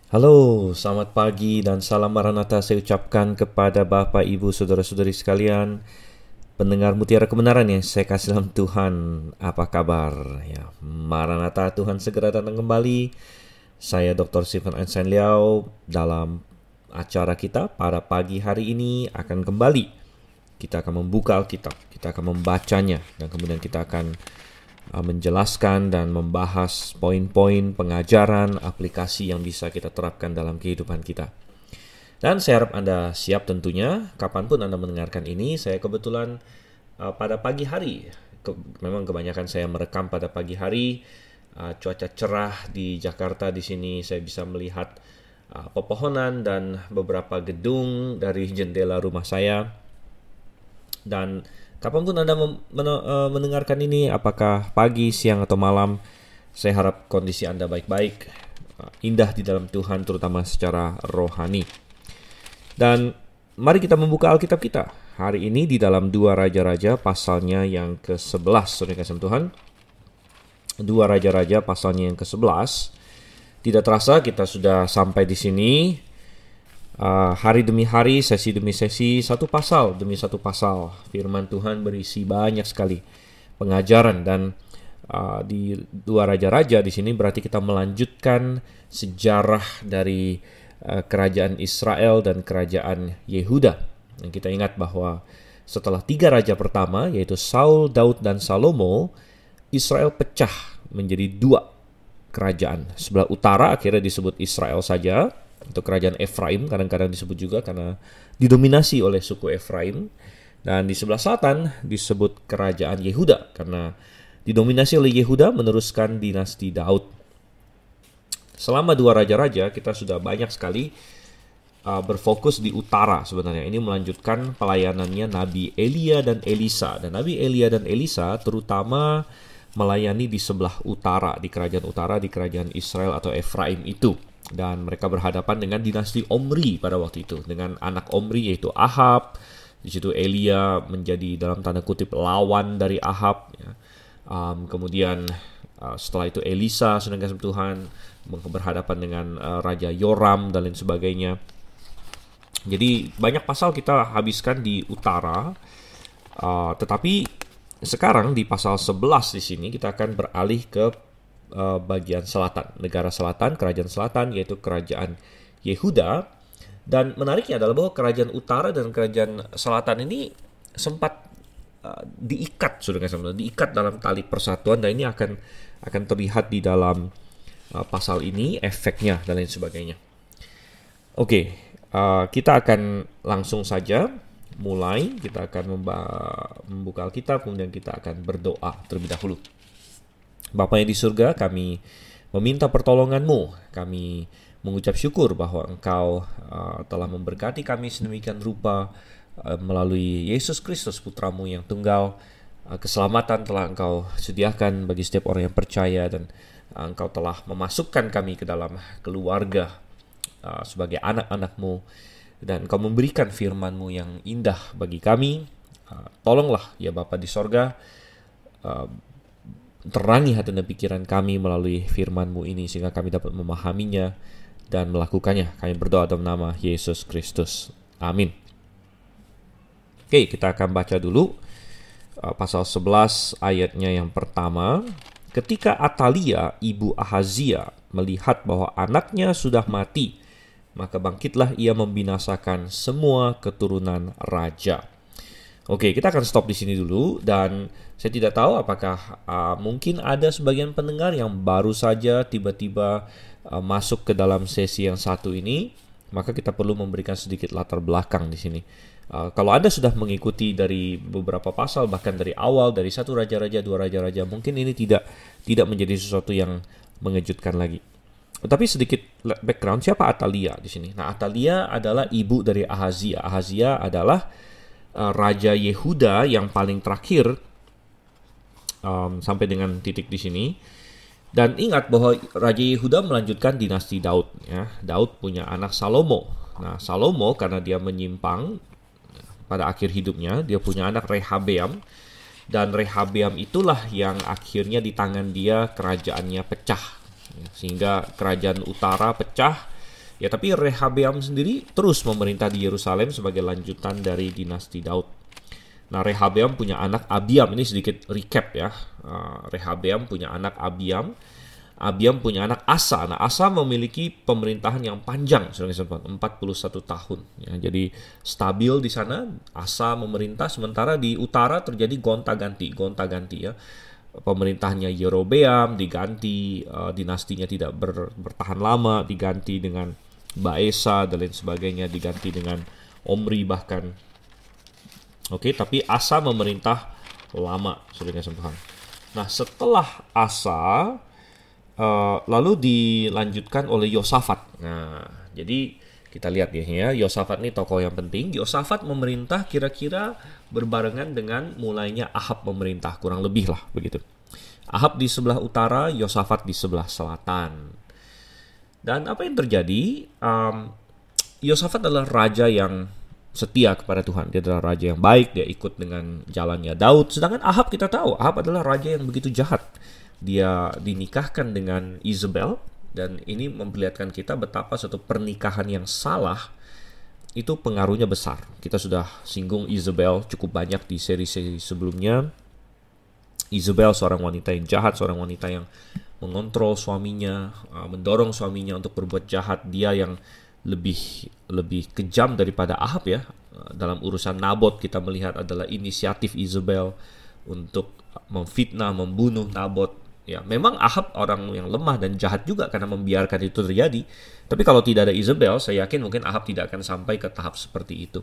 Halo, selamat pagi dan salam Maranatha saya ucapkan kepada Bapak, Ibu, Saudara-saudari sekalian, pendengar Mutiara Kebenaran yang saya kasih dalam Tuhan. Apa kabar? Ya, Maranatha, Tuhan segera datang kembali. Saya Dr. Stephen Einstein Liao. Dalam acara kita pada pagi hari ini akan kembali. Kita akan membuka Alkitab, kita akan membacanya, dan kemudian kita akan menjelaskan dan membahas poin-poin pengajaran aplikasi yang bisa kita terapkan dalam kehidupan kita. Dan saya harap Anda siap tentunya, kapanpun Anda mendengarkan ini. Saya kebetulan pada pagi hari, memang kebanyakan saya merekam pada pagi hari, cuaca cerah di Jakarta. Di sini saya bisa melihat pepohonan dan beberapa gedung dari jendela rumah saya. Dan kapanpun Anda mendengarkan ini, apakah pagi, siang, atau malam, saya harap kondisi Anda baik-baik, indah di dalam Tuhan, terutama secara rohani. Dan mari kita membuka Alkitab kita hari ini di dalam 2 Raja-Raja pasalnya yang ke-11, saudara kasih Tuhan. 2 Raja-Raja pasalnya yang ke-11. Tidak terasa kita sudah sampai di sini. Hari demi hari, sesi demi sesi, satu pasal demi satu pasal. Firman Tuhan berisi banyak sekali pengajaran, dan di 2 Raja-Raja di sini berarti kita melanjutkan sejarah dari kerajaan Israel dan kerajaan Yehuda. Dan kita ingat bahwa setelah 3 raja pertama, yaitu Saul, Daud, dan Salomo, Israel pecah menjadi 2 kerajaan. Sebelah utara akhirnya disebut Israel saja, untuk kerajaan Efraim kadang-kadang disebut juga karena didominasi oleh suku Efraim. Dan di sebelah selatan disebut kerajaan Yehuda karena didominasi oleh Yehuda meneruskan dinasti Daud. Selama 2 raja-raja kita sudah banyak sekali berfokus di utara sebenarnya. Ini melanjutkan pelayanannya Nabi Elia dan Elisa. Dan Nabi Elia dan Elisa terutama melayani di sebelah utara, di kerajaan Israel atau Efraim itu. Dan mereka berhadapan dengan dinasti Omri pada waktu itu, dengan anak Omri yaitu Ahab. Di situ Elia menjadi dalam tanda kutip lawan dari Ahab. Ya. Kemudian setelah itu Elisa, sedang kasih Tuhan, berhadapan dengan Raja Yoram dan lain sebagainya. Jadi banyak pasal kita habiskan di utara, tetapi sekarang di pasal 11 di sini kita akan beralih ke bagian selatan, negara selatan, kerajaan selatan, yaitu kerajaan Yehuda. Dan menariknya adalah bahwa kerajaan utara dan kerajaan selatan ini sempat diikat, diikat dalam tali persatuan, dan ini akan terlihat di dalam pasal ini, efeknya dan lain sebagainya. Oke, kita akan langsung saja mulai. Kita akan membuka Alkitab, kemudian kita akan berdoa terlebih dahulu. Bapa yang di surga, kami meminta pertolongan-Mu. Kami mengucap syukur bahwa Engkau telah memberkati kami sedemikian rupa melalui Yesus Kristus, Putra-Mu yang tunggal. Keselamatan telah Engkau sediakan bagi setiap orang yang percaya, dan Engkau telah memasukkan kami ke dalam keluarga sebagai anak-anak-Mu, dan Engkau memberikan firman-Mu yang indah bagi kami. Tolonglah ya Bapa di sorga, terangi hati dan pikiran kami melalui firman-Mu ini, sehingga kami dapat memahaminya dan melakukannya. Kami berdoa dalam nama Yesus Kristus. Amin. Oke, kita akan baca dulu pasal 11 ayatnya yang pertama. Ketika Atalia, ibu Ahazia, melihat bahwa anaknya sudah mati, maka bangkitlah ia membinasakan semua keturunan raja. Oke, kita akan stop di sini dulu, dan saya tidak tahu apakah mungkin ada sebagian pendengar yang baru saja tiba-tiba masuk ke dalam sesi yang satu ini, maka kita perlu memberikan sedikit latar belakang di sini. Kalau Anda sudah mengikuti dari beberapa pasal, bahkan dari awal, dari 1 Raja-Raja, 2 Raja-Raja, mungkin ini tidak menjadi sesuatu yang mengejutkan lagi. Tetapi sedikit background, siapa Atalia di sini? Nah, Atalia adalah ibu dari Ahazia. Ahazia adalah Raja Yehuda yang paling terakhir sampai dengan titik di sini. Dan ingat bahwa Raja Yehuda melanjutkan dinasti Daud. Ya. Daud punya anak Salomo. Nah, Salomo karena dia menyimpang pada akhir hidupnya, dia punya anak Rehabeam. Dan Rehabeam itulah yang akhirnya di tangan dia kerajaannya pecah. Sehingga kerajaan utara pecah, Ya, tapi Rehabeam sendiri terus memerintah di Yerusalem sebagai lanjutan dari dinasti Daud. Nah, Rehabeam punya anak Abiam. Ini sedikit recap ya. Rehabeam punya anak Abiam. Abiam punya anak Asa. Nah, Asa memiliki pemerintahan yang panjang, 41 tahun. Ya, jadi stabil di sana. Asa memerintah, sementara di utara terjadi gonta-ganti ya. Pemerintahannya Yerobeam diganti, dinastinya tidak bertahan lama, diganti dengan Baesa dan lain sebagainya, diganti dengan Omri bahkan. Oke, tapi Asa memerintah lama, saudara Tuhan. Nah, setelah Asa, lalu dilanjutkan oleh Yosafat. Nah, jadi kita lihat ya, Yosafat ini tokoh yang penting. Yosafat memerintah kira-kira berbarengan dengan mulainya Ahab memerintah, kurang lebih lah begitu. Ahab di sebelah utara, Yosafat di sebelah selatan. Dan apa yang terjadi? Yosafat adalah raja yang setia kepada Tuhan. Dia adalah raja yang baik, dia ikut dengan jalannya Daud. Sedangkan Ahab, kita tahu Ahab adalah raja yang begitu jahat. Dia dinikahkan dengan Isabel, dan ini memperlihatkan kita betapa suatu pernikahan yang salah itu pengaruhnya besar. Kita sudah singgung Isabel cukup banyak di seri-seri sebelumnya. Isabel seorang wanita yang jahat, seorang wanita yang mengontrol suaminya, mendorong suaminya untuk berbuat jahat. Dia yang lebih kejam daripada Ahab ya. Dalam urusan Nabot kita melihat adalah inisiatif Isabel untuk memfitnah, membunuh Nabot. Ya, memang Ahab orang yang lemah dan jahat juga karena membiarkan itu terjadi. Tapi kalau tidak ada Isabel, saya yakin mungkin Ahab tidak akan sampai ke tahap seperti itu.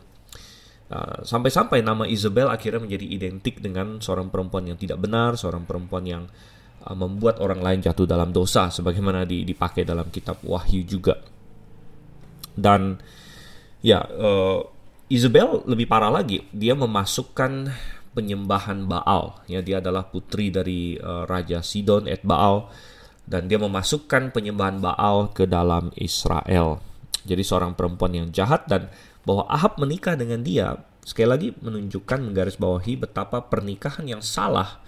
Sampai-sampai nama Isabel akhirnya menjadi identik dengan seorang perempuan yang tidak benar, seorang perempuan yang membuat orang lain jatuh dalam dosa, sebagaimana dipakai dalam kitab Wahyu juga. Dan ya, Isabel lebih parah lagi, dia memasukkan penyembahan Baal. Ya, dia adalah putri dari Raja Sidon et Baal, dan dia memasukkan penyembahan Baal ke dalam Israel. Jadi seorang perempuan yang jahat, dan bahwa Ahab menikah dengan dia sekali lagi menunjukkan, menggarisbawahi betapa pernikahan yang salah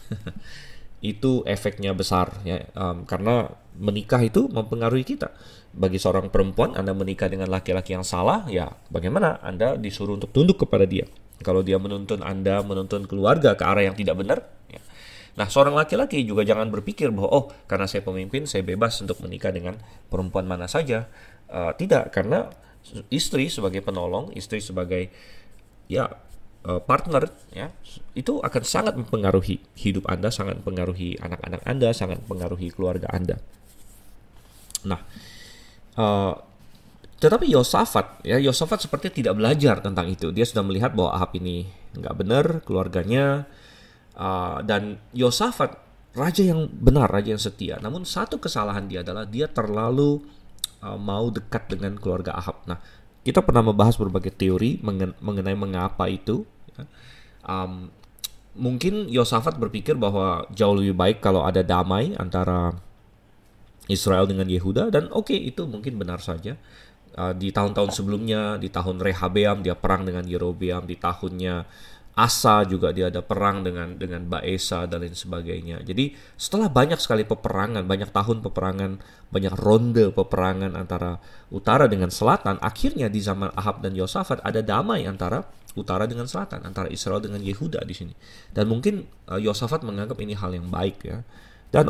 itu efeknya besar ya, karena menikah itu mempengaruhi kita. Bagi seorang perempuan, Anda menikah dengan laki-laki yang salah, ya bagaimana? Anda disuruh untuk tunduk kepada dia. Kalau dia menuntun Anda, menuntun keluarga ke arah yang tidak benar, ya. Nah, seorang laki-laki juga jangan berpikir bahwa karena saya pemimpin, saya bebas untuk menikah dengan perempuan mana saja. Tidak, karena istri sebagai penolong, istri sebagai partner, ya, itu akan sangat mempengaruhi hidup Anda, sangat mempengaruhi anak-anak Anda, sangat mempengaruhi keluarga Anda. Nah, tetapi Yosafat seperti tidak belajar tentang itu. Dia sudah melihat bahwa Ahab ini nggak benar, keluarganya, dan Yosafat raja yang benar, raja yang setia. Namun satu kesalahan dia adalah dia terlalu mau dekat dengan keluarga Ahab. Nah, kita pernah membahas berbagai teori mengenai mengapa itu. Mungkin Yosafat berpikir bahwa jauh lebih baik kalau ada damai antara Israel dengan Yehuda, dan itu mungkin benar saja. Di tahun-tahun sebelumnya, di tahun Rehabeam dia perang dengan Yerobeam, di tahunnya Asa juga dia ada perang dengan Baesa dan lain sebagainya. Jadi setelah banyak sekali peperangan, banyak tahun peperangan, banyak ronde peperangan antara utara dengan selatan, akhirnya di zaman Ahab dan Yosafat ada damai antara utara dengan selatan, antara Israel dengan Yehuda di sini. Dan mungkin Yosafat menganggap ini hal yang baik ya. Dan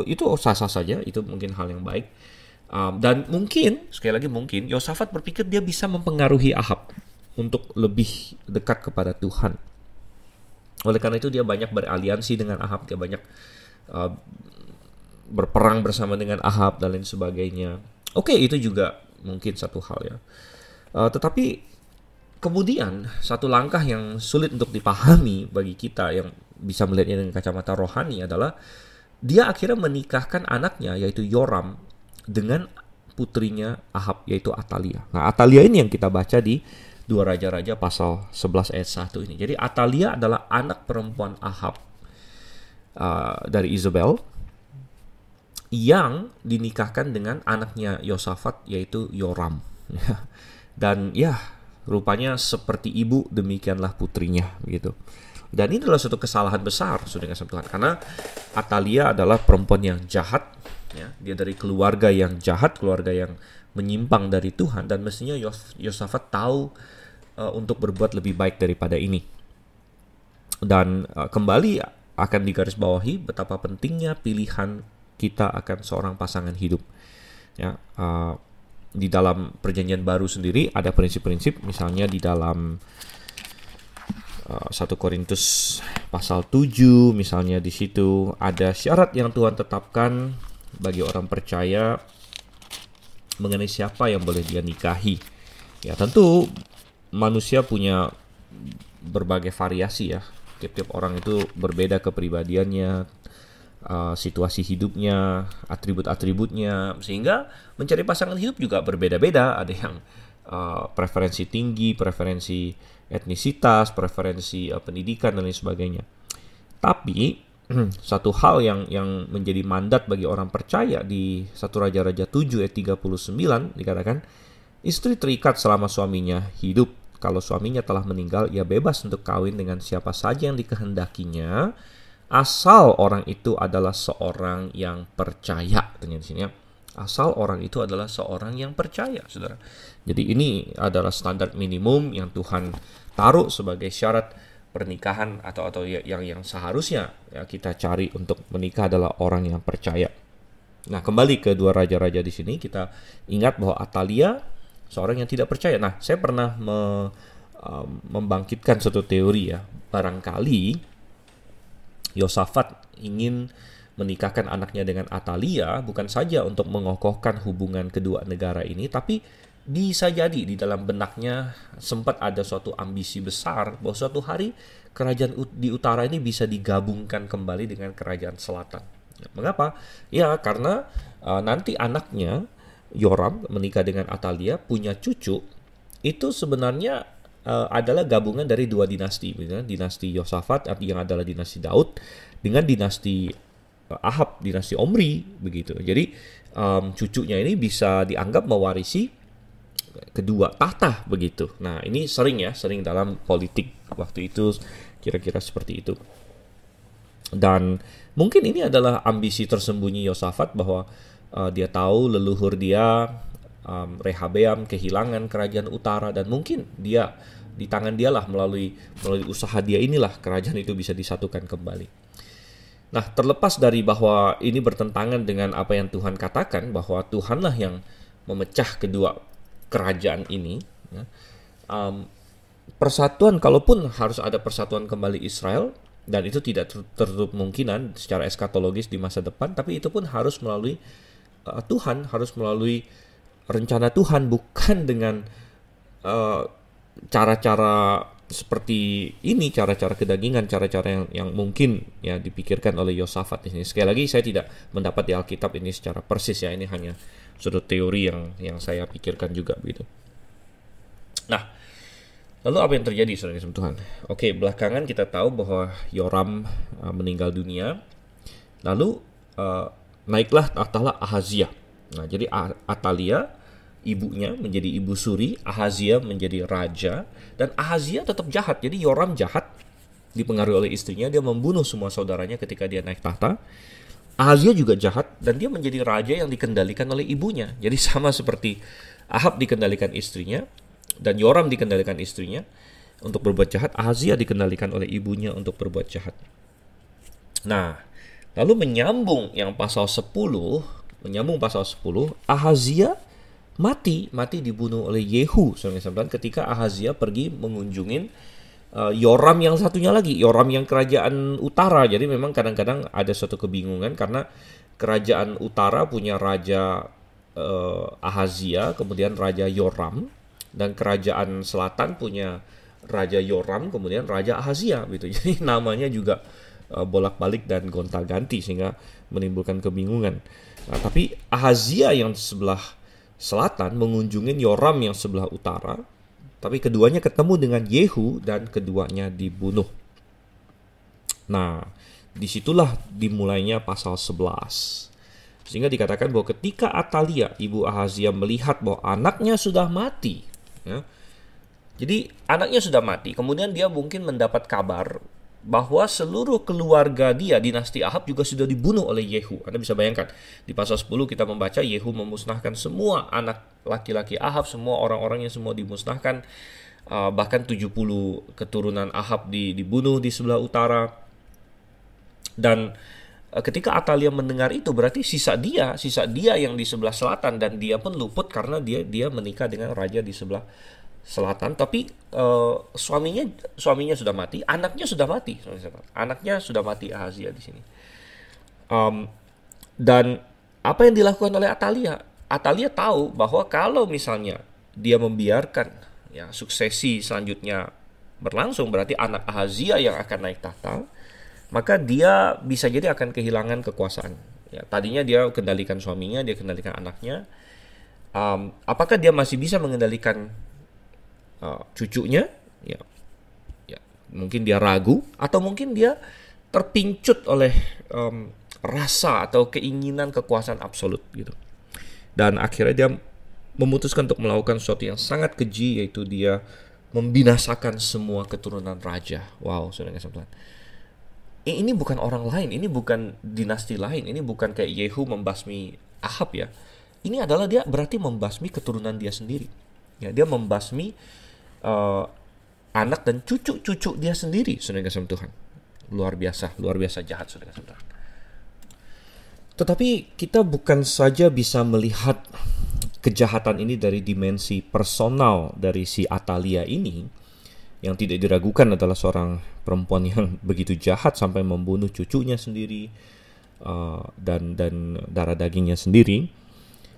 itu sah-sah saja, itu mungkin hal yang baik. Dan mungkin, sekali lagi mungkin, Yosafat berpikir dia bisa mempengaruhi Ahab untuk lebih dekat kepada Tuhan. Oleh karena itu dia banyak beraliansi dengan Ahab, dia banyak berperang bersama dengan Ahab dan lain sebagainya. Itu juga mungkin satu hal ya. Tetapi kemudian satu langkah yang sulit untuk dipahami bagi kita yang bisa melihatnya dengan kacamata rohani adalah dia akhirnya menikahkan anaknya, yaitu Yoram, dengan putrinya Ahab, yaitu Atalia. Nah, Atalia ini yang kita baca di 2 Raja-Raja pasal 11 ayat 1 ini. Jadi Atalia adalah anak perempuan Ahab dari Isabel yang dinikahkan dengan anaknya Yosafat, yaitu Yoram. Dan rupanya seperti ibu, demikianlah putrinya begitu. Dan ini adalah suatu kesalahan besar, saudara Tuhan, karena Atalia adalah perempuan yang jahat, ya, dia dari keluarga yang jahat, keluarga yang menyimpang dari Tuhan, dan mestinya Yosafat tahu untuk berbuat lebih baik daripada ini. Dan kembali akan digarisbawahi betapa pentingnya pilihan kita akan seorang pasangan hidup. Ya, di dalam Perjanjian Baru sendiri ada prinsip-prinsip, misalnya di dalam 1 Korintus pasal 7 misalnya, di situ ada syarat yang Tuhan tetapkan bagi orang percaya mengenai siapa yang boleh dia nikahi. Ya, tentu manusia punya berbagai variasi ya. Tiap-tiap orang itu berbeda kepribadiannya, situasi hidupnya, atribut-atributnya, sehingga mencari pasangan hidup juga berbeda-beda. Ada yang preferensi tinggi, preferensi etnisitas, preferensi pendidikan, dan lain sebagainya. Tapi satu hal yang menjadi mandat bagi orang percaya di 1 Raja-Raja 7 ayat 39 dikatakan, istri terikat selama suaminya hidup. Kalau suaminya telah meninggal, ia bebas untuk kawin dengan siapa saja yang dikehendakinya, asal orang itu adalah seorang yang percaya. Ternyata di sini ya, asal orang itu adalah seorang yang percaya, saudara. Jadi ini adalah standar minimum yang Tuhan taruh sebagai syarat pernikahan atau yang seharusnya ya kita cari untuk menikah adalah orang yang percaya. Nah, kembali ke 2 raja-raja di sini, kita ingat bahwa Atalia seorang yang tidak percaya. Nah, saya pernah membangkitkan suatu teori ya, barangkali Yosafat ingin menikahkan anaknya dengan Atalia bukan saja untuk mengokohkan hubungan kedua negara ini, tapi bisa jadi di dalam benaknya sempat ada suatu ambisi besar bahwa suatu hari kerajaan di utara ini bisa digabungkan kembali dengan kerajaan selatan. Mengapa? Ya, karena nanti anaknya Yoram menikah dengan Atalia, punya cucu, itu sebenarnya adalah gabungan dari dua dinasti, dinasti Yosafat yang adalah dinasti Daud dengan dinasti Ahab, dinasti Omri, begitu. Jadi cucunya ini bisa dianggap mewarisi kedua tahta, begitu. Nah, ini sering dalam politik waktu itu, kira-kira seperti itu. Dan mungkin ini adalah ambisi tersembunyi Yosafat bahwa dia tahu leluhur dia Rehabeam kehilangan kerajaan utara, dan mungkin dia di tangan dialah melalui usaha dia inilah kerajaan itu bisa disatukan kembali. Nah, terlepas dari bahwa ini bertentangan dengan apa yang Tuhan katakan bahwa Tuhanlah yang memecah kedua kerajaan ini, ya, persatuan, kalaupun harus ada persatuan kembali Israel, dan itu tidak tertutup kemungkinan secara eskatologis di masa depan, tapi itu pun harus melalui Tuhan, harus melalui rencana Tuhan, bukan dengan cara-cara seperti ini, cara-cara kedagingan, cara-cara yang mungkin ya dipikirkan oleh Yosafat di sini. Sekali lagi, saya tidak mendapat di Alkitab ini secara persis ya, ini hanya sudut teori yang saya pikirkan juga begitu. Nah, lalu apa yang terjadi saudara kasih Tuhan? Oke, belakangan kita tahu bahwa Yoram meninggal dunia. Lalu naiklah tahtalah Ahazia. Nah, jadi Atalia ibunya menjadi ibu suri, Ahazia menjadi raja, dan Ahazia tetap jahat. Jadi Yoram jahat, dipengaruhi oleh istrinya, dia membunuh semua saudaranya ketika dia naik tahta. Ahazia juga jahat, dan dia menjadi raja yang dikendalikan oleh ibunya. Jadi sama seperti Ahab dikendalikan istrinya, dan Yoram dikendalikan istrinya untuk berbuat jahat, Ahazia dikendalikan oleh ibunya untuk berbuat jahat. Nah, lalu menyambung pasal 10, Ahazia mati dibunuh oleh Yehu ketika Ahazia pergi mengunjungin Yoram yang satunya lagi, Yoram yang kerajaan utara. Jadi memang kadang-kadang ada suatu kebingungan karena kerajaan utara punya raja Ahazia, kemudian raja Yoram, dan kerajaan selatan punya raja Yoram, kemudian raja Ahazia gitu. Jadi namanya juga bolak-balik dan gonta-ganti sehingga menimbulkan kebingungan. Nah, tapi Ahazia yang sebelah selatan mengunjungi Yoram yang sebelah utara, tapi keduanya ketemu dengan Yehu dan keduanya dibunuh. Nah, disitulah dimulainya pasal 11. Sehingga dikatakan bahwa ketika Atalia, ibu Ahazia, melihat bahwa anaknya sudah mati, ya, jadi anaknya sudah mati, kemudian dia mungkin mendapat kabar bahwa seluruh keluarga dia, dinasti Ahab juga sudah dibunuh oleh Yehu. Anda bisa bayangkan, di pasal 10 kita membaca Yehu memusnahkan semua anak laki-laki Ahab, semua orang-orangnya semua dimusnahkan. Bahkan 70 keturunan Ahab dibunuh di sebelah utara. Dan ketika Atalia mendengar itu, berarti sisa dia yang di sebelah selatan, dan dia pun luput karena dia menikah dengan raja di sebelah selatan. Tapi suaminya sudah mati, anaknya sudah mati, Ahazia di sini. Dan apa yang dilakukan oleh Atalia? Atalia tahu bahwa kalau misalnya dia membiarkan suksesi selanjutnya berlangsung, berarti anak Ahazia yang akan naik tahta, maka dia bisa jadi akan kehilangan kekuasaan. Tadinya dia kendalikan suaminya, dia kendalikan anaknya. Apakah dia masih bisa mengendalikan cucunya? Ya, mungkin dia ragu, atau mungkin dia terpincut oleh rasa atau keinginan kekuasaan absolut gitu. Dan akhirnya dia memutuskan untuk melakukan sesuatu yang sangat keji, yaitu dia membinasakan semua keturunan raja. Wow, saudara Tuhan. Ini bukan orang lain, ini bukan dinasti lain, ini bukan kayak Yehu membasmi Ahab ya. Ini adalah dia berarti membasmi keturunan dia sendiri. Dia membasmi anak dan cucu-cucu dia sendiri, saudara Tuhan. Luar biasa jahat, saudara Tuhan. Tetapi kita bukan saja bisa melihat kejahatan ini dari dimensi personal dari si Atalia ini, yang tidak diragukan adalah seorang perempuan yang begitu jahat sampai membunuh cucunya sendiri dan darah dagingnya sendiri.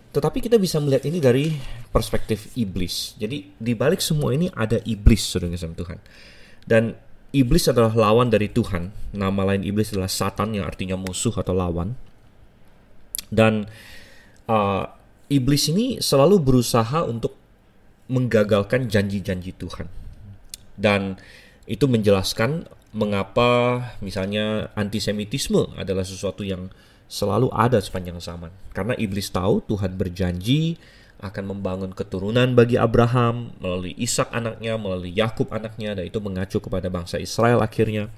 Tetapi kita bisa melihat ini dari perspektif iblis. Jadi di balik semua ini ada iblis, saudara Tuhan. Dan iblis adalah lawan dari Tuhan. Nama lain iblis adalah Satan, yang artinya musuh atau lawan. Dan iblis ini selalu berusaha untuk menggagalkan janji-janji Tuhan. Dan itu menjelaskan mengapa misalnya antisemitisme adalah sesuatu yang selalu ada sepanjang zaman. Karena iblis tahu Tuhan berjanji akan membangun keturunan bagi Abraham melalui Ishak anaknya, melalui Yakub anaknya, dan itu mengacu kepada bangsa Israel akhirnya.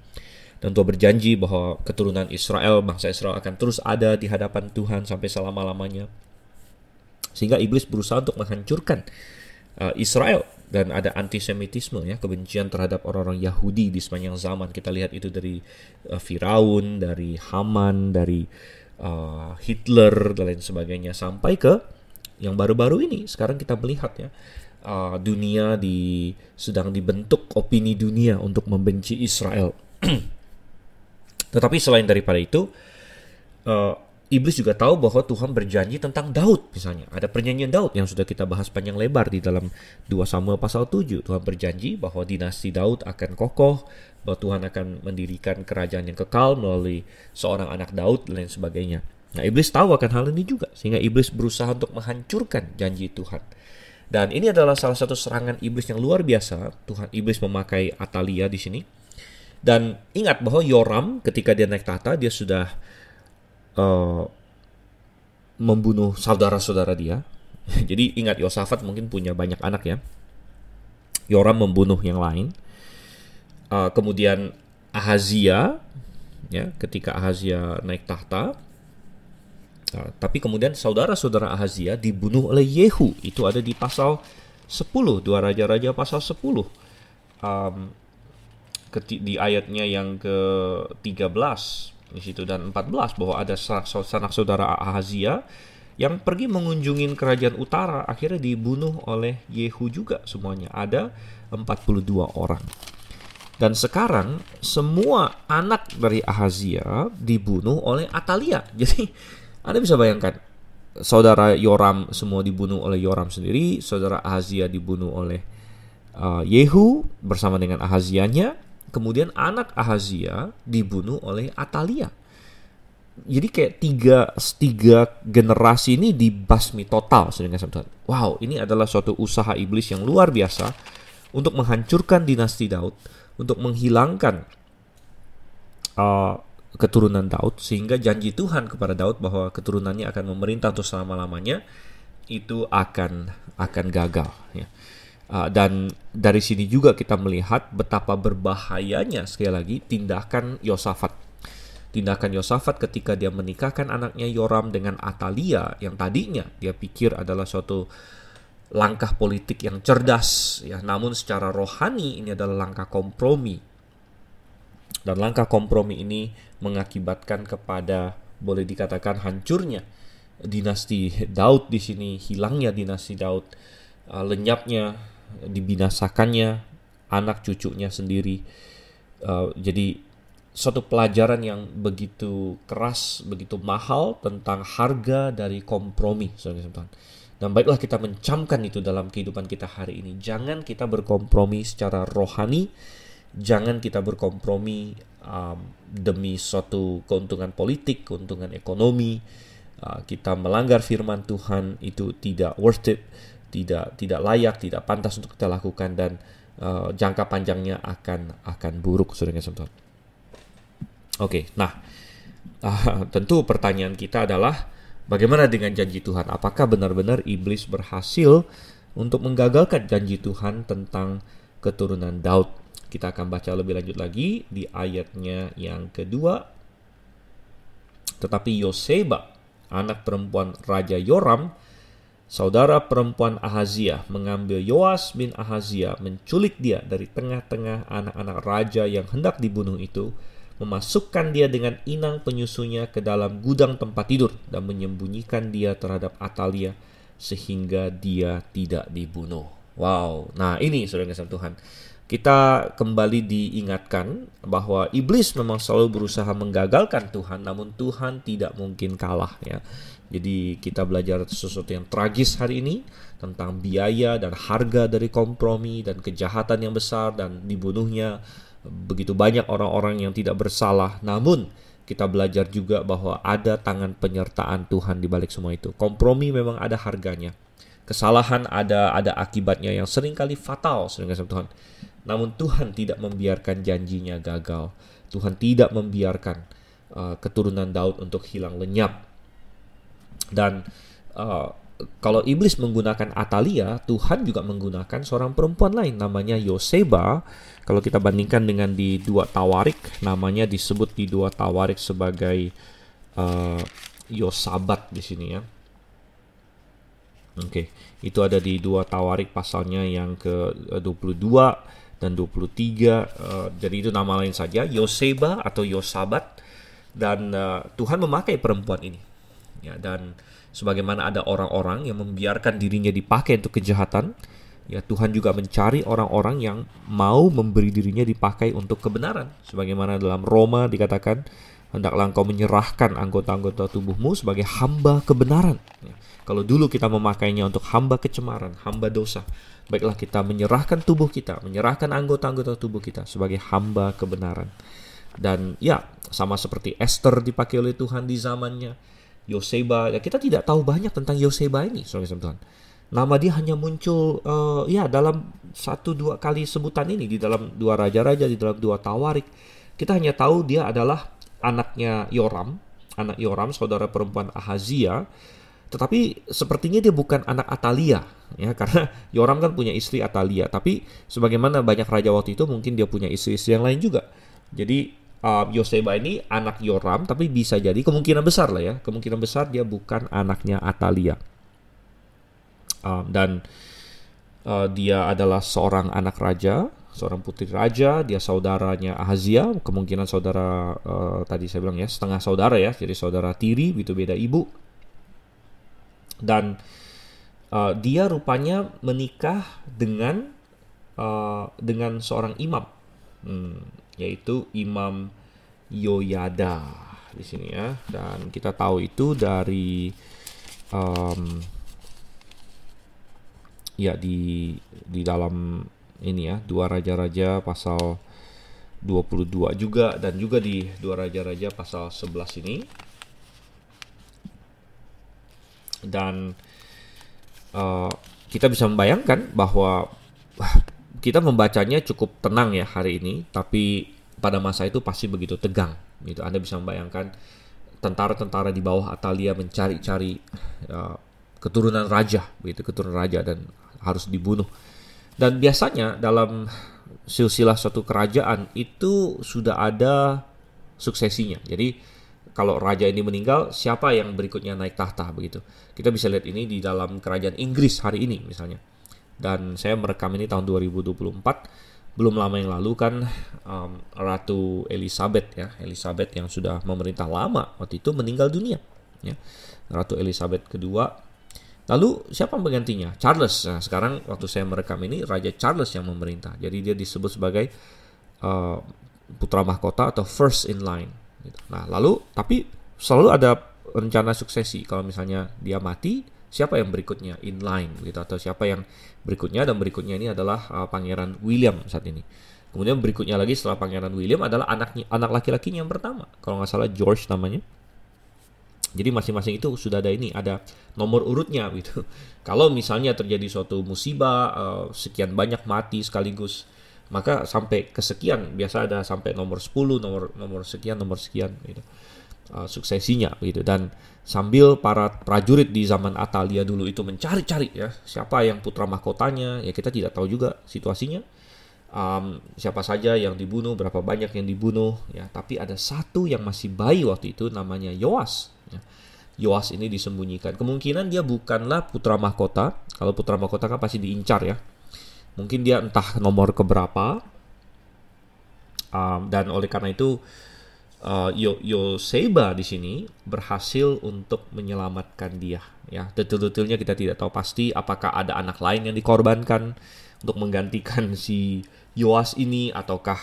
Dan Tuhan berjanji bahwa keturunan Israel, bangsa Israel akan terus ada di hadapan Tuhan sampai selama-lamanya. Sehingga iblis berusaha untuk menghancurkan Israel, dan ada antisemitisme, kebencian terhadap orang-orang Yahudi di sepanjang zaman. Kita lihat itu dari Firaun, dari Haman, dari Hitler dan lain sebagainya, sampai ke yang baru-baru ini. Sekarang kita melihat dunia sedang dibentuk opini dunia untuk membenci Israel. Tetapi selain daripada itu, iblis juga tahu bahwa Tuhan berjanji tentang Daud misalnya. Ada perjanjian Daud yang sudah kita bahas panjang lebar di dalam 2 Samuel pasal 7. Tuhan berjanji bahwa dinasti Daud akan kokoh, bahwa Tuhan akan mendirikan kerajaan yang kekal melalui seorang anak Daud dan lain sebagainya. Nah, iblis tahu akan hal ini juga, sehingga iblis berusaha untuk menghancurkan janji Tuhan. Dan ini adalah salah satu serangan iblis yang luar biasa. Iblis memakai Atalia di sini. Dan ingat bahwa Yoram ketika dia naik tahta, dia sudah membunuh saudara-saudara dia. Jadi ingat, Yosafat mungkin punya banyak anak ya. Yoram membunuh yang lain. Kemudian Ahazia, ketika Ahazia naik tahta, tapi kemudian saudara-saudara Ahazia dibunuh oleh Yehu. Itu ada di pasal 10, 2 Raja-Raja pasal 10. Di ayatnya yang ke-13 di situ dan 14, bahwa ada sanak saudara Ahazia yang pergi mengunjungi kerajaan utara, akhirnya dibunuh oleh Yehu juga semuanya. Ada 42 orang. Dan sekarang semua anak dari Ahazia dibunuh oleh Atalia. Jadi Anda bisa bayangkan, saudara Yoram semua dibunuh oleh Yoram sendiri, saudara Ahazia dibunuh oleh Yehu bersama dengan Ahazianya. Kemudian anak Ahazia dibunuh oleh Atalia. Jadi kayak tiga generasi ini dibasmi total. Wow, ini adalah suatu usaha iblis yang luar biasa untuk menghancurkan dinasti Daud, untuk menghilangkan keturunan Daud, sehingga janji Tuhan kepada Daud bahwa keturunannya akan memerintah untuk selama-lamanya itu akan gagal. Dan dari sini juga kita melihat betapa berbahayanya sekali lagi tindakan Yosafat. Tindakan Yosafat ketika dia menikahkan anaknya Yoram dengan Atalia yang tadinya dia pikir adalah suatu langkah politik yang cerdas, ya, namun secara rohani ini adalah langkah kompromi. Dan langkah kompromi ini mengakibatkan kepada, boleh dikatakan, hancurnya dinasti Daud di sini, hilangnya dinasti Daud, lenyapnya, dibinasakannya anak cucunya sendiri. Jadi suatu pelajaran yang begitu keras, begitu mahal tentang harga dari kompromi, saudara-saudara. Dan baiklah kita mencamkan itu dalam kehidupan kita hari ini. Jangan kita berkompromi secara rohani, jangan kita berkompromi demi suatu keuntungan politik, keuntungan ekonomi. Kita melanggar firman Tuhan itu tidak worth it, tidak layak, tidak pantas untuk kita lakukan, dan jangka panjangnya akan buruk, saudara-saudara. Oke, nah tentu pertanyaan kita adalah bagaimana dengan janji Tuhan? Apakah benar-benar iblis berhasil untuk menggagalkan janji Tuhan tentang keturunan Daud? Kita akan baca lebih lanjut lagi di ayatnya yang kedua. Tetapi Yoseba, anak perempuan Raja Yoram, saudara perempuan Ahazia, mengambil Yoas bin Ahazia, menculik dia dari tengah-tengah anak-anak raja yang hendak dibunuh itu, memasukkan dia dengan inang penyusunya ke dalam gudang tempat tidur, dan menyembunyikan dia terhadap Atalia sehingga dia tidak dibunuh. Wow, nah ini saudara-saudara Tuhan, kita kembali diingatkan bahwa iblis memang selalu berusaha menggagalkan Tuhan, namun Tuhan tidak mungkin kalah, ya. Jadi kita belajar sesuatu yang tragis hari ini tentang biaya dan harga dari kompromi dan kejahatan yang besar dan dibunuhnya begitu banyak orang-orang yang tidak bersalah. Namun kita belajar juga bahwa ada tangan penyertaan Tuhan di balik semua itu. Kompromi memang ada harganya. Kesalahan ada akibatnya yang seringkali fatal, saudara Tuhan. Namun Tuhan tidak membiarkan janjinya gagal. Tuhan tidak membiarkan keturunan Daud untuk hilang lenyap. Dan kalau iblis menggunakan Atalia, Tuhan juga menggunakan seorang perempuan lain namanya Yoseba. Kalau kita bandingkan dengan di 2 Tawarik, namanya disebut di 2 Tawarik sebagai Yosabat di sini, ya. Oke, itu ada di 2 Tawarik pasalnya yang ke-22 dan 23. Jadi itu nama lain saja, Yoseba atau Yosabat. Dan Tuhan memakai perempuan ini, ya. Dan sebagaimana ada orang-orang yang membiarkan dirinya dipakai untuk kejahatan, ya, Tuhan juga mencari orang-orang yang mau memberi dirinya dipakai untuk kebenaran. Sebagaimana dalam Roma dikatakan, hendaklah engkau menyerahkan anggota-anggota tubuhmu sebagai hamba kebenaran. Ya. Kalau dulu kita memakainya untuk hamba kecemaran, hamba dosa, baiklah kita menyerahkan tubuh kita, menyerahkan anggota-anggota tubuh kita sebagai hamba kebenaran. Dan ya, sama seperti Esther dipakai oleh Tuhan di zamannya, Yoseba, ya, kita tidak tahu banyak tentang Yoseba ini, saudara-saudara Tuhan. Nama dia hanya muncul dalam 1-2 kali sebutan ini, di dalam 2 Raja-Raja, di dalam 2 Tawarik. Kita hanya tahu dia adalah anaknya Yoram, anak Yoram, saudara perempuan Ahazia. Tetapi sepertinya dia bukan anak Atalia, ya, karena Yoram kan punya istri Atalia. Tapi sebagaimana banyak raja waktu itu, mungkin dia punya istri-istri yang lain juga. Jadi Yoseba ini anak Yoram, tapi bisa jadi kemungkinan besar lah, ya, kemungkinan besar dia bukan anaknya Atalia. Dan dia adalah seorang anak raja, seorang putri raja. Dia saudaranya Ahazia, kemungkinan saudara, tadi saya bilang, ya, setengah saudara, ya, jadi saudara tiri, itu beda ibu. Dan dia rupanya menikah dengan seorang imam, yaitu Imam Yoyada di sini, ya. Dan kita tahu itu dari ya di dalam ini, ya, 2 Raja-Raja pasal 22 juga, dan juga di 2 Raja-Raja pasal 11 ini. Dan kita bisa membayangkan bahwa kita membacanya cukup tenang, ya, hari ini, tapi pada masa itu pasti begitu tegang. Gitu. Anda bisa membayangkan tentara-tentara di bawah Atalia mencari-cari keturunan raja, begitu, keturunan raja, dan harus dibunuh. Dan biasanya dalam silsilah suatu kerajaan itu sudah ada suksesinya. Jadi kalau raja ini meninggal, siapa yang berikutnya naik tahta begitu. Kita bisa lihat ini di dalam kerajaan Inggris hari ini misalnya. Dan saya merekam ini tahun 2024, belum lama yang lalu kan Ratu Elizabeth ya, Elizabeth yang sudah memerintah lama waktu itu meninggal dunia ya. Ratu Elizabeth kedua. Lalu siapa penggantinya? Charles. Nah, sekarang waktu saya merekam ini Raja Charles yang memerintah. Jadi dia disebut sebagai putra mahkota atau first in line gitu. Nah, lalu tapi selalu ada rencana suksesi. Kalau misalnya dia mati, siapa yang berikutnya in line gitu, atau siapa yang berikutnya, dan berikutnya ini adalah Pangeran William saat ini. Kemudian berikutnya lagi setelah Pangeran William adalah anak laki-lakinya yang pertama. Kalau nggak salah George namanya. Jadi masing-masing itu sudah ada nomor urutnya gitu. Kalau misalnya terjadi suatu musibah, sekian banyak mati sekaligus, maka sampai kesekian, biasa ada sampai nomor 10, nomor sekian gitu. Suksesinya gitu. Dan sambil para prajurit di zaman Atalia dulu itu mencari-cari ya, siapa yang putra mahkotanya, ya kita tidak tahu juga situasinya. Siapa saja yang dibunuh, berapa banyak yang dibunuh ya, tapi ada satu yang masih bayi waktu itu namanya Yoas ya. Yoas ini disembunyikan, kemungkinan dia bukanlah putra mahkota. Kalau putra mahkota kan pasti diincar ya, mungkin dia entah nomor keberapa, dan oleh karena itu Yoseba di sini berhasil untuk menyelamatkan dia ya. Detail-detailnya kita tidak tahu pasti, apakah ada anak lain yang dikorbankan untuk menggantikan si Yoas ini, ataukah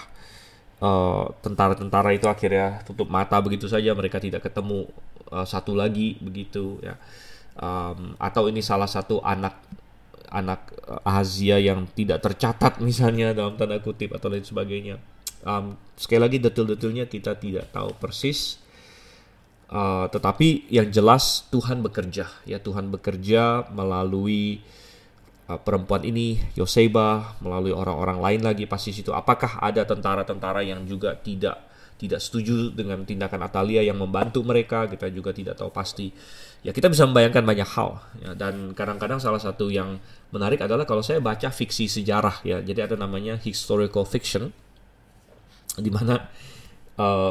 tentara-tentara itu akhirnya tutup mata begitu saja, mereka tidak ketemu satu lagi begitu ya. Atau ini salah satu anak Ahazia yang tidak tercatat misalnya dalam tanda kutip atau lain sebagainya. Sekali lagi detail-detailnya kita tidak tahu persis, tetapi yang jelas Tuhan bekerja ya. Tuhan bekerja melalui perempuan ini, Yoseba, melalui orang-orang lain lagi pasti situ. Apakah ada tentara-tentara yang juga tidak setuju dengan tindakan Atalia yang membantu mereka, kita juga tidak tahu pasti. Ya kita bisa membayangkan banyak hal ya. Dan kadang-kadang salah satu yang menarik adalah kalau saya baca fiksi sejarah ya. Jadi ada namanya historical fiction, di mana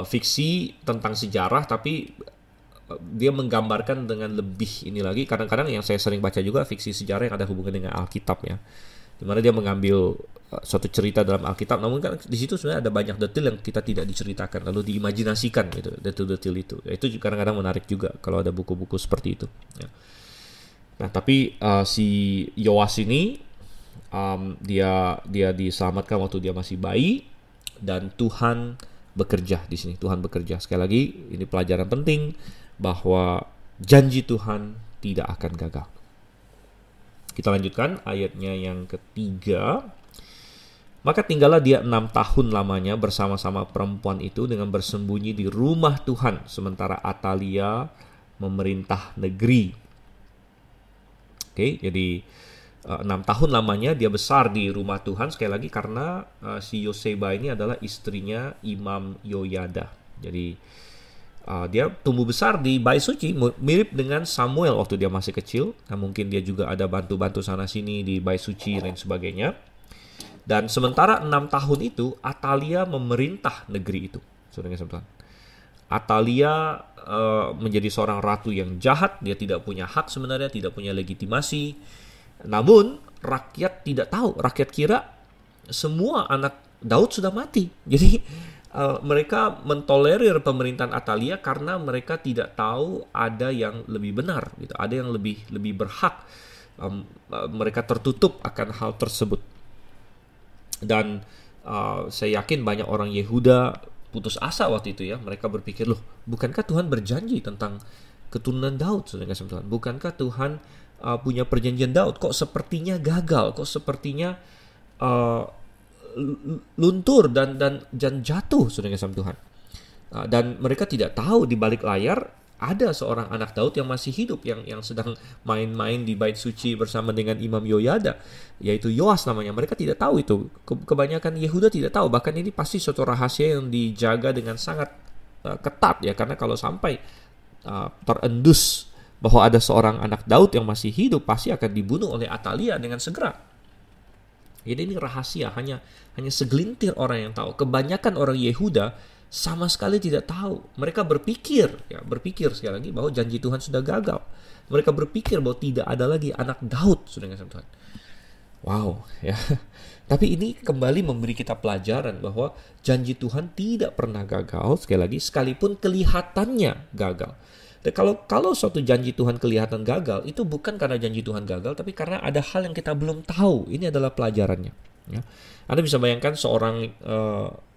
fiksi tentang sejarah tapi dia menggambarkan dengan lebih ini lagi. Kadang-kadang yang saya sering baca juga fiksi sejarah yang ada hubungan dengan Alkitab ya, dimana dia mengambil suatu cerita dalam Alkitab, namun kan di situ sebenarnya ada banyak detail yang kita tidak diceritakan, lalu diimajinasikan gitu, detail-detail itu. Itu kadang-kadang menarik juga kalau ada buku-buku seperti itu ya. Nah tapi si Yoas ini dia diselamatkan waktu dia masih bayi, dan Tuhan bekerja di sini. Tuhan bekerja. Sekali lagi ini pelajaran penting bahwa janji Tuhan tidak akan gagal. Kita lanjutkan ayatnya yang ketiga. Maka tinggallah dia 6 tahun lamanya bersama-sama perempuan itu dengan bersembunyi di rumah Tuhan, sementara Atalia memerintah negeri. Oke, jadi 6 tahun lamanya dia besar di rumah Tuhan, sekali lagi karena si Yoseba ini adalah istrinya Imam Yoyada. Jadi dia tumbuh besar di bait suci, mirip dengan Samuel waktu dia masih kecil. Nah, mungkin dia juga ada bantu-bantu sana sini di bait suci dan sebagainya. Dan sementara 6 tahun itu Atalia memerintah negeri itu. Saudara-saudara, Atalia menjadi seorang ratu yang jahat. Dia tidak punya hak sebenarnya, tidak punya legitimasi. Namun rakyat tidak tahu. Rakyat kira semua anak Daud sudah mati. Jadi mereka mentolerir pemerintahan Atalia karena mereka tidak tahu ada yang lebih benar gitu. Ada yang lebih berhak. Mereka tertutup akan hal tersebut. Dan saya yakin banyak orang Yehuda putus asa waktu itu ya. Mereka berpikir, loh, bukankah Tuhan berjanji tentang keturunan Daud? Bukankah Tuhan punya perjanjian Daud? Kok sepertinya gagal? Kok sepertinya luntur dan jatuh, saudara sama Tuhan. Dan mereka tidak tahu di balik layar ada seorang anak Daud yang masih hidup, yang sedang main-main di bait suci bersama dengan Imam Yoyada, yaitu Yoas namanya. Mereka tidak tahu itu. Kebanyakan Yehuda tidak tahu. Bahkan ini pasti suatu rahasia yang dijaga dengan sangat ketat ya, karena kalau sampai terendus bahwa ada seorang anak Daud yang masih hidup, pasti akan dibunuh oleh Atalia dengan segera. Jadi ini rahasia, hanya segelintir orang yang tahu. Kebanyakan orang Yehuda sama sekali tidak tahu. Mereka berpikir sekali lagi bahwa janji Tuhan sudah gagal. Mereka berpikir bahwa tidak ada lagi anak Daud, saudara Tuhan. Wow, ya. Tapi ini kembali memberi kita pelajaran bahwa janji Tuhan tidak pernah gagal, sekali lagi, sekalipun kelihatannya gagal. Dan kalau suatu janji Tuhan kelihatan gagal, itu bukan karena janji Tuhan gagal, tapi karena ada hal yang kita belum tahu. Ini adalah pelajarannya. Ya. Anda bisa bayangkan seorang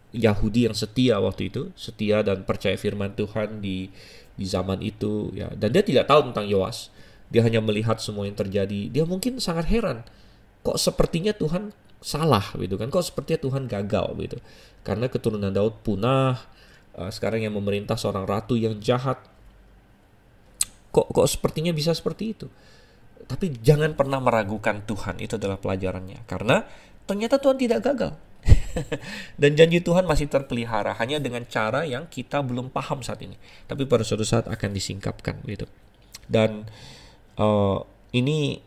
Yahudi yang setia waktu itu, setia dan percaya firman Tuhan di zaman itu, ya. Dan dia tidak tahu tentang Yoas. Dia hanya melihat semua yang terjadi. Dia mungkin sangat heran, kok sepertinya Tuhan salah, gitu kan? Kok sepertinya Tuhan gagal, gitu. Karena keturunan Daud punah. Sekarang yang memerintah seorang ratu yang jahat. Kok sepertinya bisa seperti itu? Tapi jangan pernah meragukan Tuhan. Itu adalah pelajarannya. Karena ternyata Tuhan tidak gagal. Dan janji Tuhan masih terpelihara, hanya dengan cara yang kita belum paham saat ini. Tapi pada suatu saat akan disingkapkan, gitu. Dan ini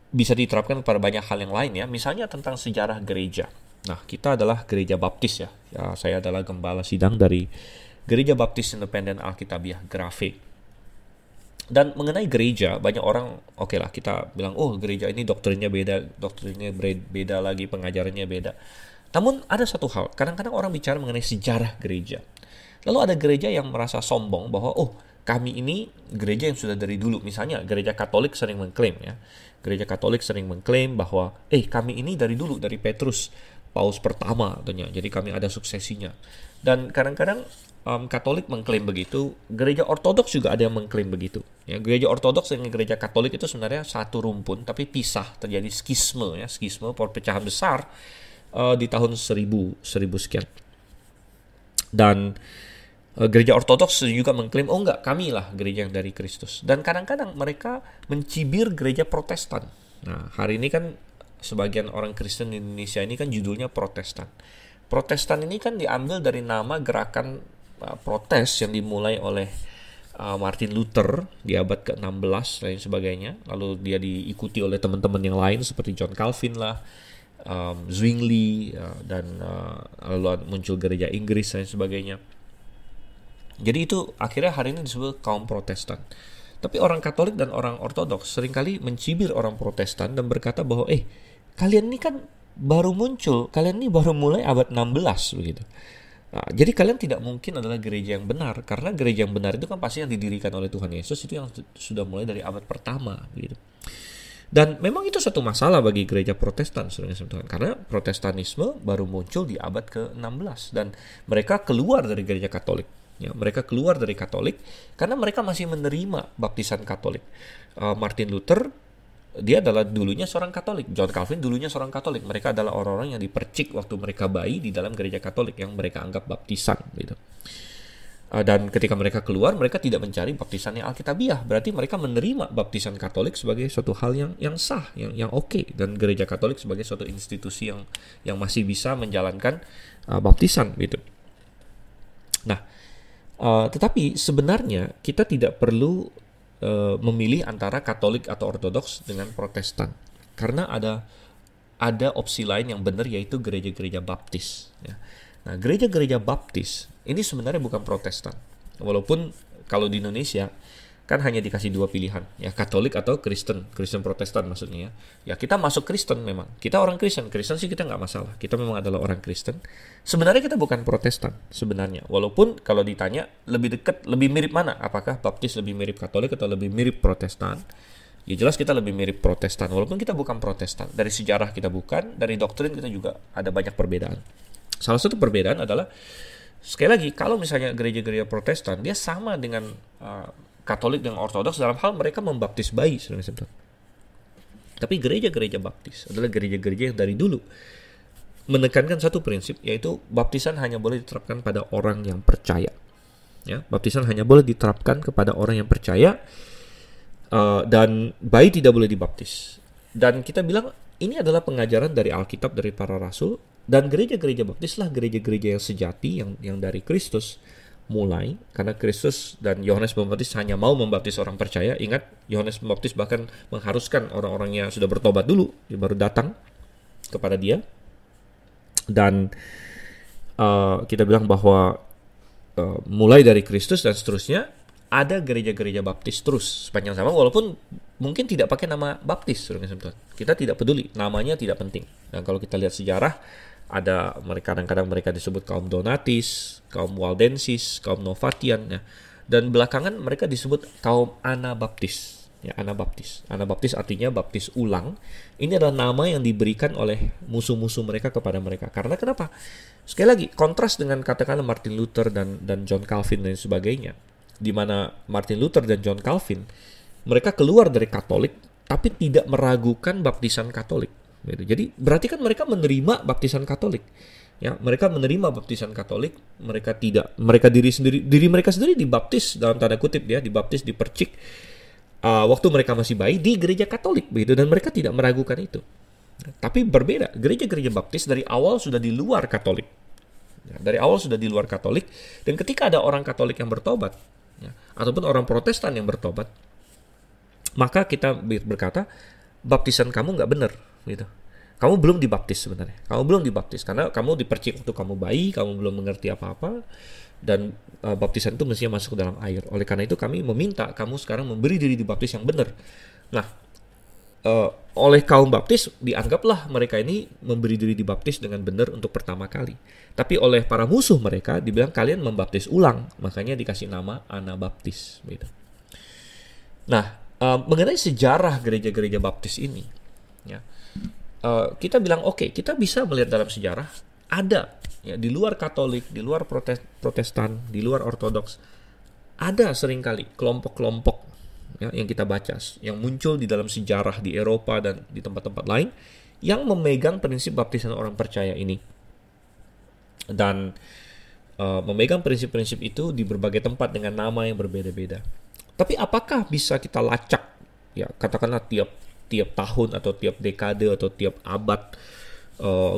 bisa diterapkan pada banyak hal yang lain, ya. Misalnya tentang sejarah gereja. Nah, kita adalah gereja baptis, ya. Saya adalah gembala sidang dari Gereja Baptis Independen Alkitabiah Grafe. Dan mengenai gereja, banyak orang, oke lah, kita bilang, oh gereja ini doktrinnya beda lagi, pengajarannya beda. Namun ada satu hal, kadang-kadang orang bicara mengenai sejarah gereja. Lalu ada gereja yang merasa sombong bahwa, oh kami ini gereja yang sudah dari dulu. Misalnya gereja Katolik sering mengklaim, ya. Gereja Katolik sering mengklaim bahwa, kami ini dari dulu, dari Petrus, Paus pertama, tentunya. Jadi kami ada suksesinya. Dan kadang-kadang Katolik mengklaim begitu, gereja Ortodoks juga ada yang mengklaim begitu. Ya, gereja Ortodoks dengan gereja Katolik itu sebenarnya satu rumpun, tapi pisah, terjadi skisme, perpecahan besar di tahun 1000 sekian. Dan gereja Ortodoks juga mengklaim, oh enggak, kami lah gereja yang dari Kristus. Dan kadang-kadang mereka mencibir gereja Protestan. Nah, hari ini kan sebagian orang Kristen di Indonesia ini kan judulnya Protestan. Protestan ini kan diambil dari nama gerakan protes yang dimulai oleh Martin Luther di abad ke-16 dan sebagainya. Lalu dia diikuti oleh teman-teman yang lain seperti John Calvin lah, Zwingli, dan lalu muncul gereja Inggris dan sebagainya. Jadi itu akhirnya hari ini disebut kaum Protestan. Tapi orang Katolik dan orang Ortodoks seringkali mencibir orang Protestan dan berkata bahwa kalian ini kan baru muncul, kalian ini baru mulai abad 16 begitu. Nah, jadi kalian tidak mungkin adalah gereja yang benar, karena gereja yang benar itu kan pasti yang didirikan oleh Tuhan Yesus, itu yang sudah mulai dari abad pertama gitu. Dan memang itu satu masalah bagi gereja Protestan, saudara-saudara, karena Protestanisme baru muncul di abad ke-16 dan mereka keluar dari gereja Katolik. Ya, mereka keluar dari Katolik karena mereka masih menerima baptisan Katolik. Martin Luther, dia adalah dulunya seorang Katolik. John Calvin dulunya seorang Katolik. Mereka adalah orang-orang yang dipercik waktu mereka bayi di dalam gereja Katolik yang mereka anggap baptisan gitu. Dan ketika mereka keluar, mereka tidak mencari baptisan yang alkitabiah. Berarti mereka menerima baptisan Katolik sebagai suatu hal yang sah, yang oke. Dan gereja Katolik sebagai suatu institusi yang masih bisa menjalankan baptisan gitu. Nah, tetapi sebenarnya kita tidak perlu memilih antara Katolik atau Ortodoks dengan Protestan, karena ada opsi lain yang benar, yaitu gereja-gereja Baptis. Ya. Nah, gereja-gereja Baptis ini sebenarnya bukan Protestan, walaupun kalau di Indonesia kan hanya dikasih dua pilihan, ya, Katolik atau Kristen Protestan maksudnya. Ya, kita masuk Kristen memang, kita orang Kristen sih kita nggak masalah, kita memang adalah orang Kristen. Sebenarnya kita bukan Protestan sebenarnya, walaupun kalau ditanya lebih dekat, lebih mirip mana? Apakah Baptis lebih mirip Katolik atau lebih mirip Protestan? Ya jelas kita lebih mirip Protestan, walaupun kita bukan Protestan. Dari sejarah kita bukan, dari doktrin kita juga ada banyak perbedaan. Salah satu perbedaan adalah, sekali lagi, kalau misalnya gereja-gereja Protestan, dia sama dengan Katolik dan Ortodoks dalam hal mereka membaptis bayi, saudara-saudara. Tapi gereja-gereja Baptis adalah gereja-gereja yang dari dulu menekankan satu prinsip, yaitu baptisan hanya boleh diterapkan pada orang yang percaya. Ya, baptisan hanya boleh diterapkan kepada orang yang percaya, dan bayi tidak boleh dibaptis. Dan kita bilang ini adalah pengajaran dari Alkitab, dari para rasul, dan gereja-gereja Baptis lah gereja-gereja yang sejati, yang dari Kristus mulai, karena Kristus dan Yohanes Pembaptis hanya mau membaptis orang percaya. Ingat, Yohanes Pembaptis bahkan mengharuskan orang-orang yang sudah bertobat dulu baru datang. kepada dia. Dan kita bilang bahwa mulai dari Kristus dan seterusnya ada gereja-gereja baptis terus sepanjang zaman, walaupun mungkin tidak pakai nama baptis. Kita tidak peduli, namanya tidak penting. Dan kalau kita lihat sejarah, ada mereka kadang-kadang mereka disebut kaum Donatis, kaum Waldensis, kaum Novatian, ya. Dan belakangan mereka disebut kaum Anabaptis. Ya, Anabaptis. Anabaptis artinya baptis ulang. Ini adalah nama yang diberikan oleh musuh-musuh mereka kepada mereka. Karena kenapa? Sekali lagi, kontras dengan katakanlah Martin Luther dan John Calvin dan sebagainya. Di mana Martin Luther dan John Calvin, mereka keluar dari Katolik, tapi tidak meragukan baptisan Katolik. Gitu. Jadi berarti kan mereka menerima baptisan Katolik. Ya, mereka menerima baptisan Katolik, mereka diri mereka sendiri dibaptis dalam tanda kutip, ya, dibaptis, dipercik waktu mereka masih bayi di gereja Katolik, begitu, dan mereka tidak meragukan itu. Tapi berbeda, gereja-gereja baptis dari awal sudah di luar Katolik. Ya, dari awal sudah di luar Katolik, dan ketika ada orang Katolik yang bertobat, ya, ataupun orang Protestan yang bertobat, maka kita berkata, baptisan kamu nggak benar, gitu. Kamu belum dibaptis sebenarnya. Kamu belum dibaptis karena kamu dipercik waktu kamu bayi, kamu belum mengerti apa-apa, dan baptisan itu mestinya masuk ke dalam air. Oleh karena itu kami meminta kamu sekarang memberi diri dibaptis yang benar. Nah, oleh kaum baptis dianggaplah mereka ini memberi diri dibaptis dengan benar untuk pertama kali. Tapi oleh para musuh mereka dibilang kalian membaptis ulang, makanya dikasih nama Anabaptis, gitu. Nah, mengenai sejarah gereja-gereja baptis ini, ya, kita bilang oke, kita bisa melihat dalam sejarah ada, ya, di luar Katolik, di luar Protestan, di luar Ortodoks, ada seringkali kelompok-kelompok, ya, yang kita baca, yang muncul di dalam sejarah di Eropa dan di tempat-tempat lain yang memegang prinsip baptisan orang percaya ini, dan memegang prinsip-prinsip itu di berbagai tempat dengan nama yang berbeda-beda. Tapi apakah bisa kita lacak, ya, katakanlah tiap tahun atau tiap dekade atau tiap abad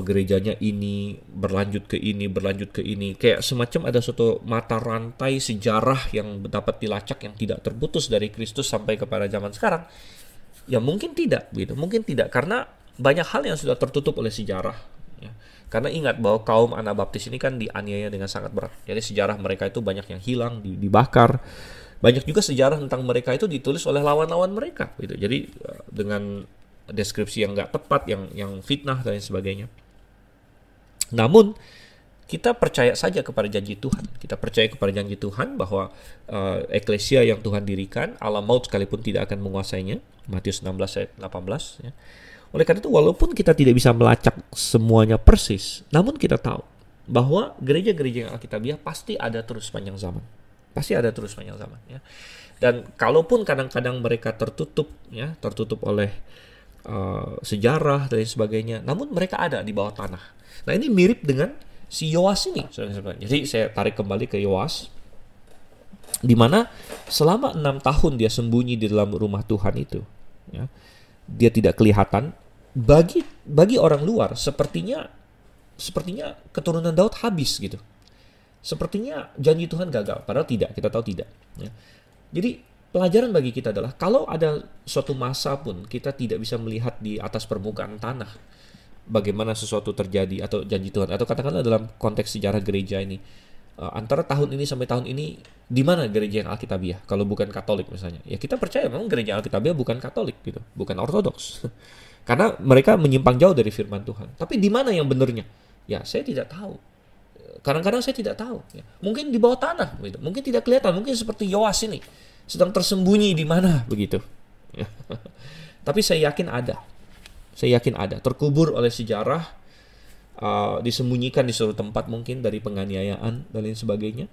gerejanya ini berlanjut ke ini, kayak semacam ada suatu mata rantai sejarah yang dapat dilacak yang tidak terputus dari Kristus sampai kepada zaman sekarang? Ya mungkin tidak, gitu. Mungkin tidak, karena banyak hal yang sudah tertutup oleh sejarah, ya. Karena ingat bahwa kaum Anabaptis ini kan dianiaya dengan sangat berat. Jadi sejarah mereka itu banyak yang hilang, dibakar. Banyak juga sejarah tentang mereka itu ditulis oleh lawan-lawan mereka, gitu. Jadi dengan deskripsi yang nggak tepat, yang fitnah dan sebagainya. Namun kita percaya saja kepada janji Tuhan. Kita percaya kepada janji Tuhan bahwa eklesia yang Tuhan dirikan, alam maut sekalipun tidak akan menguasainya. Matius 16 ayat 18. Ya. Oleh karena itu, walaupun kita tidak bisa melacak semuanya persis, namun kita tahu bahwa gereja-gereja yang alkitabiah pasti ada terus sepanjang zaman. Pasti ada terus sepanjang zaman, ya. Dan kalaupun kadang-kadang mereka tertutup, ya, tertutup oleh sejarah dan sebagainya, namun mereka ada di bawah tanah. Nah, ini mirip dengan si Yoas ini. Jadi saya tarik kembali ke Yoas, di mana selama 6 tahun dia sembunyi di dalam rumah Tuhan itu, ya. Dia tidak kelihatan. Bagi orang luar sepertinya keturunan Daud habis, gitu. Sepertinya janji Tuhan gagal, padahal tidak, kita tahu tidak, ya. Jadi pelajaran bagi kita adalah kalau ada suatu masa pun kita tidak bisa melihat di atas permukaan tanah bagaimana sesuatu terjadi atau janji Tuhan, atau katakanlah dalam konteks sejarah gereja ini, antara tahun ini sampai tahun ini di mana gereja yang alkitabiah kalau bukan Katolik misalnya, ya kita percaya memang gereja alkitabiah bukan Katolik, gitu, bukan Ortodoks. Karena mereka menyimpang jauh dari firman Tuhan. Tapi di mana yang benarnya? Ya saya tidak tahu. Kadang-kadang saya tidak tahu, ya. Mungkin di bawah tanah, gitu. Mungkin tidak kelihatan, mungkin seperti Yoas ini sedang tersembunyi di mana, begitu. Ya. Tapi saya yakin ada, terkubur oleh sejarah, disembunyikan di suatu tempat mungkin dari penganiayaan dan lain sebagainya.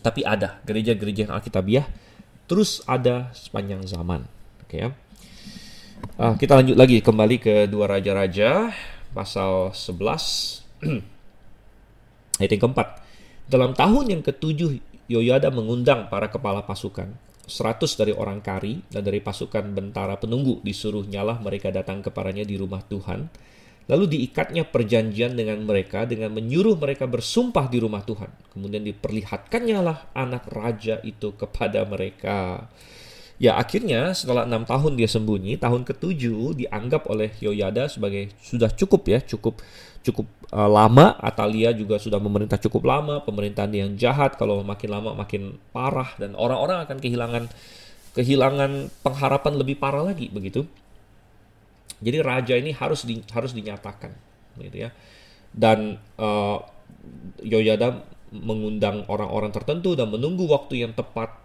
Tapi ada gereja-gereja yang alkitabiah terus ada sepanjang zaman. Oke, ya. Kita lanjut lagi kembali ke 2 Raja-Raja pasal 11. Ayat yang keempat. Dalam tahun yang ke-7, Yoyada mengundang para kepala pasukan, 100 dari orang Kari dan dari pasukan bentara penunggu, disuruh nyalah mereka datang kepadanya di rumah Tuhan. Lalu diikatnya perjanjian dengan mereka dengan menyuruh mereka bersumpah di rumah Tuhan. Kemudian diperlihatkannya lah anak raja itu kepada mereka. Ya, akhirnya setelah 6 tahun dia sembunyi, tahun ke-7 dianggap oleh Yoyada sebagai sudah cukup ya, cukup cukup lama. Atalia juga sudah memerintah cukup lama, pemerintahan yang jahat, kalau makin lama makin parah, dan orang-orang akan kehilangan pengharapan lebih parah lagi begitu. Jadi raja ini harus dinyatakan, gitu ya. Dan Yoyada mengundang orang-orang tertentu dan menunggu waktu yang tepat,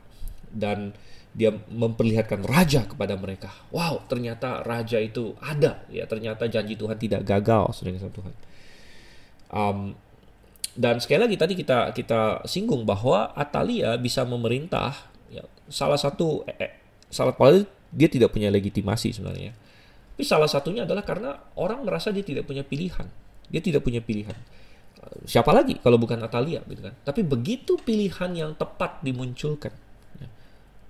dan dia memperlihatkan raja kepada mereka. Wow, ternyata raja itu ada, ya. Ternyata janji Tuhan tidak gagal, saudara Tuhan. Dan sekali lagi tadi kita singgung bahwa Atalia bisa memerintah. Ya, salah paling dia tidak punya legitimasi sebenarnya. Tapi salah satunya adalah karena orang merasa dia tidak punya pilihan. Dia tidak punya pilihan. Siapa lagi kalau bukan Atalia, gitu kan? Tapi begitu pilihan yang tepat dimunculkan,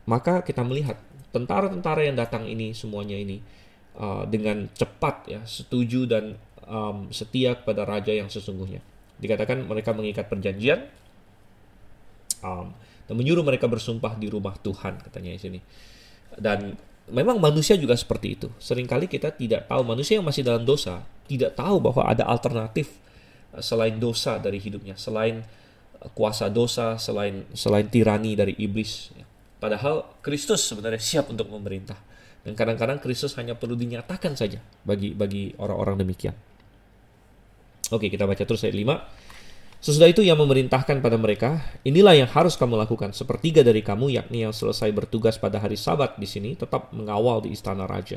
maka kita melihat tentara-tentara yang datang ini semuanya ini dengan cepat ya setuju dan setia kepada raja yang sesungguhnya. Dikatakan mereka mengikat perjanjian dan menyuruh mereka bersumpah di rumah Tuhan, katanya di sini. Dan memang manusia juga seperti itu. Seringkali kita tidak tahu, manusia yang masih dalam dosa tidak tahu bahwa ada alternatif selain dosa dari hidupnya, selain kuasa dosa, selain tirani dari iblis. Padahal Kristus sebenarnya siap untuk memerintah. Dan kadang-kadang Kristus hanya perlu dinyatakan saja bagi orang-orang demikian. Oke, kita baca terus ayat 5. Sesudah itu ia memerintahkan pada mereka, inilah yang harus kamu lakukan. Sepertiga dari kamu, yakni yang selesai bertugas pada hari Sabat di sini, tetap mengawal di istana raja.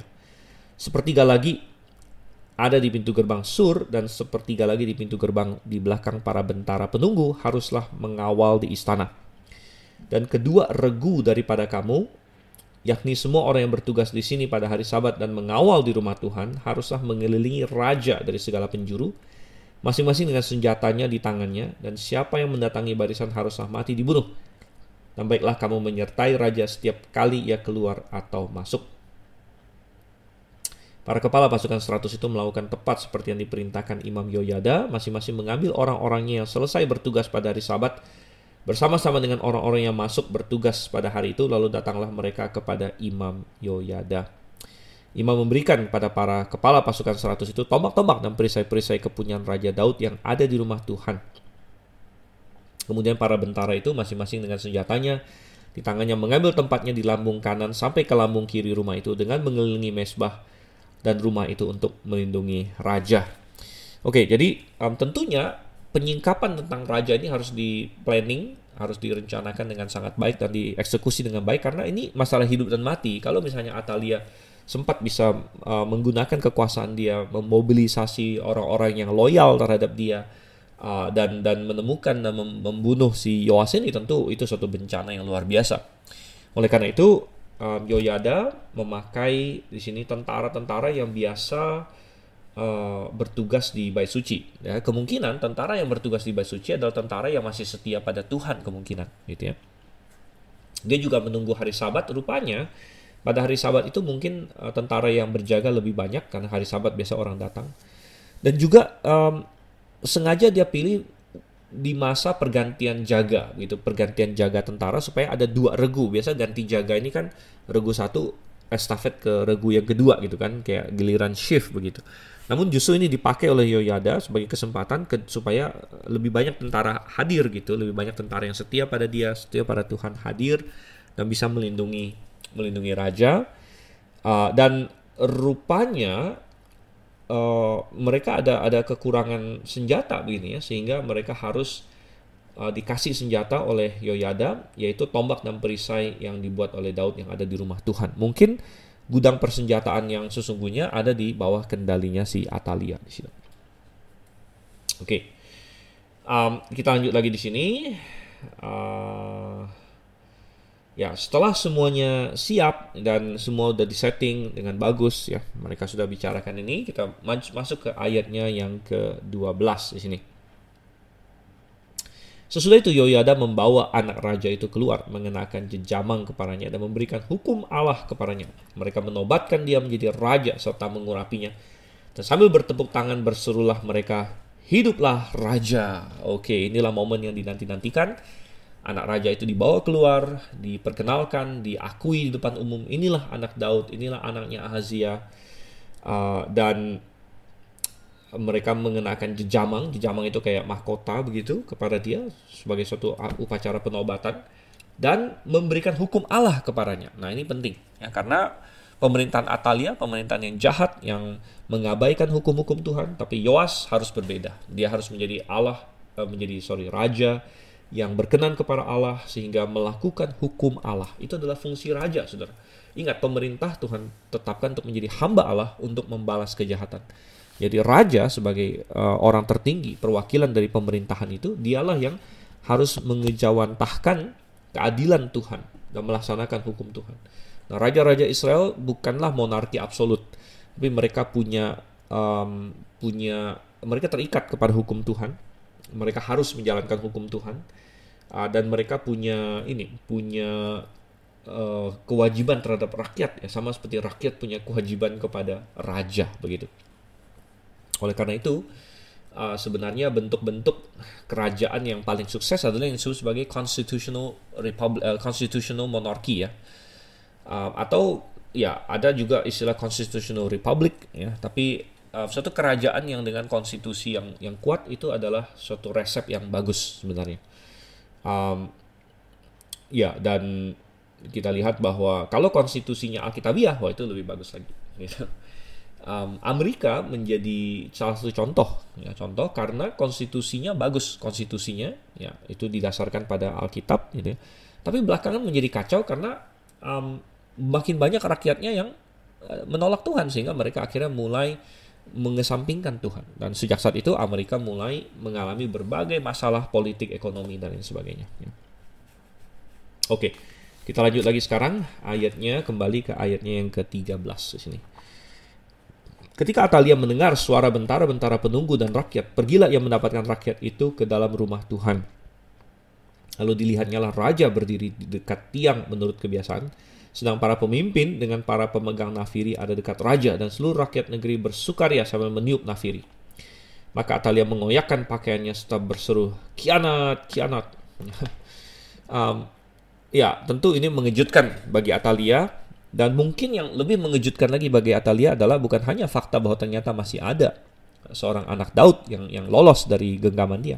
Sepertiga lagi ada di pintu gerbang sur, dan sepertiga lagi di pintu gerbang di belakang para bentara penunggu haruslah mengawal di istana. Dan kedua regu daripada kamu, yakni semua orang yang bertugas di sini pada hari Sabat dan mengawal di rumah Tuhan, haruslah mengelilingi raja dari segala penjuru, masing-masing dengan senjatanya di tangannya, dan siapa yang mendatangi barisan haruslah mati dibunuh. Dan baiklah kamu menyertai raja setiap kali ia keluar atau masuk. Para kepala pasukan 100 itu melakukan tepat seperti yang diperintahkan Imam Yoyada, masing-masing mengambil orang-orangnya yang selesai bertugas pada hari Sabat, bersama-sama dengan orang-orang yang masuk bertugas pada hari itu, lalu datanglah mereka kepada Imam Yoyada. Imam memberikan pada para kepala pasukan 100 itu tombak-tombak dan perisai-perisai kepunyaan Raja Daud yang ada di rumah Tuhan. Kemudian para bentara itu masing-masing dengan senjatanya di tangannya mengambil tempatnya di lambung kanan sampai ke lambung kiri rumah itu dengan mengelilingi mesbah dan rumah itu untuk melindungi raja. Oke, jadi tentunya penyingkapan tentang raja ini harus di-planning, harus direncanakan dengan sangat baik dan dieksekusi dengan baik, karena ini masalah hidup dan mati. Kalau misalnya Atalia sempat bisa menggunakan kekuasaan dia, memobilisasi orang-orang yang loyal terhadap dia, dan menemukan dan membunuh si Yoas ini, tentu itu suatu bencana yang luar biasa. Oleh karena itu, Yoyada memakai di sini tentara-tentara yang biasa bertugas di Bait Suci. Ya, kemungkinan tentara yang bertugas di Bait Suci adalah tentara yang masih setia pada Tuhan, kemungkinan, gitu ya. Dia juga menunggu hari Sabat. Rupanya pada hari Sabat itu mungkin tentara yang berjaga lebih banyak karena hari Sabat biasa orang datang. Dan juga sengaja dia pilih di masa pergantian jaga, gitu, pergantian jaga tentara, supaya ada dua regu. Biasa ganti jaga ini kan regu satu estafet ke regu yang kedua, gitu kan, kayak giliran shift begitu. Namun justru ini dipakai oleh Yoyada sebagai kesempatan supaya lebih banyak tentara hadir, gitu, lebih banyak tentara yang setia pada dia, setia pada Tuhan hadir dan bisa melindungi raja. Dan rupanya mereka ada kekurangan senjata begini ya, sehingga mereka harus dikasih senjata oleh Yoyada, yaitu tombak dan perisai yang dibuat oleh Daud yang ada di rumah Tuhan. Mungkin gudang persenjataan yang sesungguhnya ada di bawah kendalinya si Atalia di sini. Oke, kita lanjut lagi di sini. Ya, setelah semuanya siap dan semua udah disetting dengan bagus ya, mereka sudah bicarakan ini, kita masuk ke ayatnya yang ke-12 di sini. Sesudah itu Yoyada membawa anak raja itu keluar, mengenakan jejamang kepadanya dan memberikan hukum Allah kepadanya. Mereka menobatkan dia menjadi raja serta mengurapinya. Dan sambil bertepuk tangan berserulah mereka, hiduplah raja. Oke, inilah momen yang dinanti-nantikan. Anak raja itu dibawa keluar, diperkenalkan, diakui di depan umum. Inilah anak Daud, inilah anaknya Ahazia. Dan mereka mengenakan jejamang. Jejamang itu kayak mahkota begitu kepada dia sebagai suatu upacara penobatan. Dan memberikan hukum Allah kepadanya. Nah, ini penting. Ya, karena pemerintahan Atalia, pemerintahan yang jahat, yang mengabaikan hukum-hukum Tuhan. Tapi Yoas harus berbeda. Dia harus menjadi raja yang berkenan kepada Allah sehingga melakukan hukum Allah. Itu adalah fungsi raja, saudara. Ingat, pemerintah Tuhan tetapkan untuk menjadi hamba Allah untuk membalas kejahatan. Jadi raja sebagai orang tertinggi, perwakilan dari pemerintahan itu, dialah yang harus mengejawantahkan keadilan Tuhan dan melaksanakan hukum Tuhan. Nah, raja-raja Israel bukanlah monarki absolut, tapi mereka mereka terikat kepada hukum Tuhan. Mereka harus menjalankan hukum Tuhan, dan mereka punya kewajiban terhadap rakyat, ya, sama seperti rakyat punya kewajiban kepada raja begitu. Oleh karena itu, sebenarnya bentuk-bentuk kerajaan yang paling sukses adalah yang disebut sebagai constitutional monarchy, ya, atau ya ada juga istilah constitutional republic, ya, tapi suatu kerajaan yang dengan konstitusi yang kuat itu adalah suatu resep yang bagus sebenarnya. Ya, dan kita lihat bahwa kalau konstitusinya Alkitabiah, wah itu lebih bagus lagi. Gitu. Amerika menjadi salah satu contoh karena konstitusinya bagus, konstitusinya ya itu didasarkan pada Alkitab, gitu ya. Tapi belakangan menjadi kacau karena makin banyak rakyatnya yang menolak Tuhan sehingga mereka akhirnya mulai mengesampingkan Tuhan, dan sejak saat itu Amerika mulai mengalami berbagai masalah politik, ekonomi dan lain sebagainya. Oke, kita lanjut lagi sekarang ayatnya, kembali ke ayatnya yang ke-13 di sini. Ketika Atalia mendengar suara bentara-bentara penunggu dan rakyat, pergilah ia mendapatkan rakyat itu ke dalam rumah Tuhan. Lalu dilihatnya lah raja berdiri di dekat tiang menurut kebiasaan, sedang para pemimpin dengan para pemegang nafiri ada dekat raja, dan seluruh rakyat negeri bersukaria sambil meniup nafiri. Maka Atalia mengoyakkan pakaiannya serta berseru, "Kianat, kianat." Ya, tentu ini mengejutkan bagi Atalia, dan mungkin yang lebih mengejutkan lagi bagi Atalia adalah bukan hanya fakta bahwa ternyata masih ada seorang anak Daud yang lolos dari genggaman dia,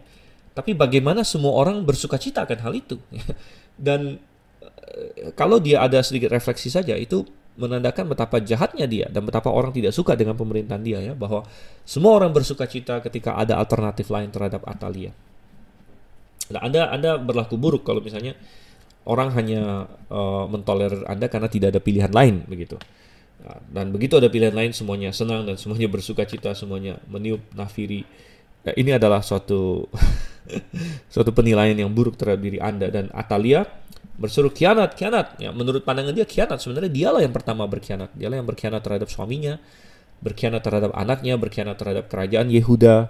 tapi bagaimana semua orang bersukacita akan hal itu. Dan kalau dia ada sedikit refleksi saja, itu menandakan betapa jahatnya dia dan betapa orang tidak suka dengan pemerintahan dia, ya, bahwa semua orang bersukacita ketika ada alternatif lain terhadap Atalia. Nah, Anda berlaku buruk kalau misalnya orang hanya mentolerir Anda karena tidak ada pilihan lain begitu. Nah, dan begitu ada pilihan lain, semuanya senang dan semuanya bersukacita, semuanya meniup nafiri. Ini adalah suatu suatu penilaian yang buruk terhadap diri Anda. Dan Atalia berseru, "Kianat, kianat." Ya, menurut pandangan dia kianat, sebenarnya dialah yang pertama berkhianat. Dialah yang berkhianat terhadap suaminya, berkhianat terhadap anaknya, berkhianat terhadap kerajaan Yehuda.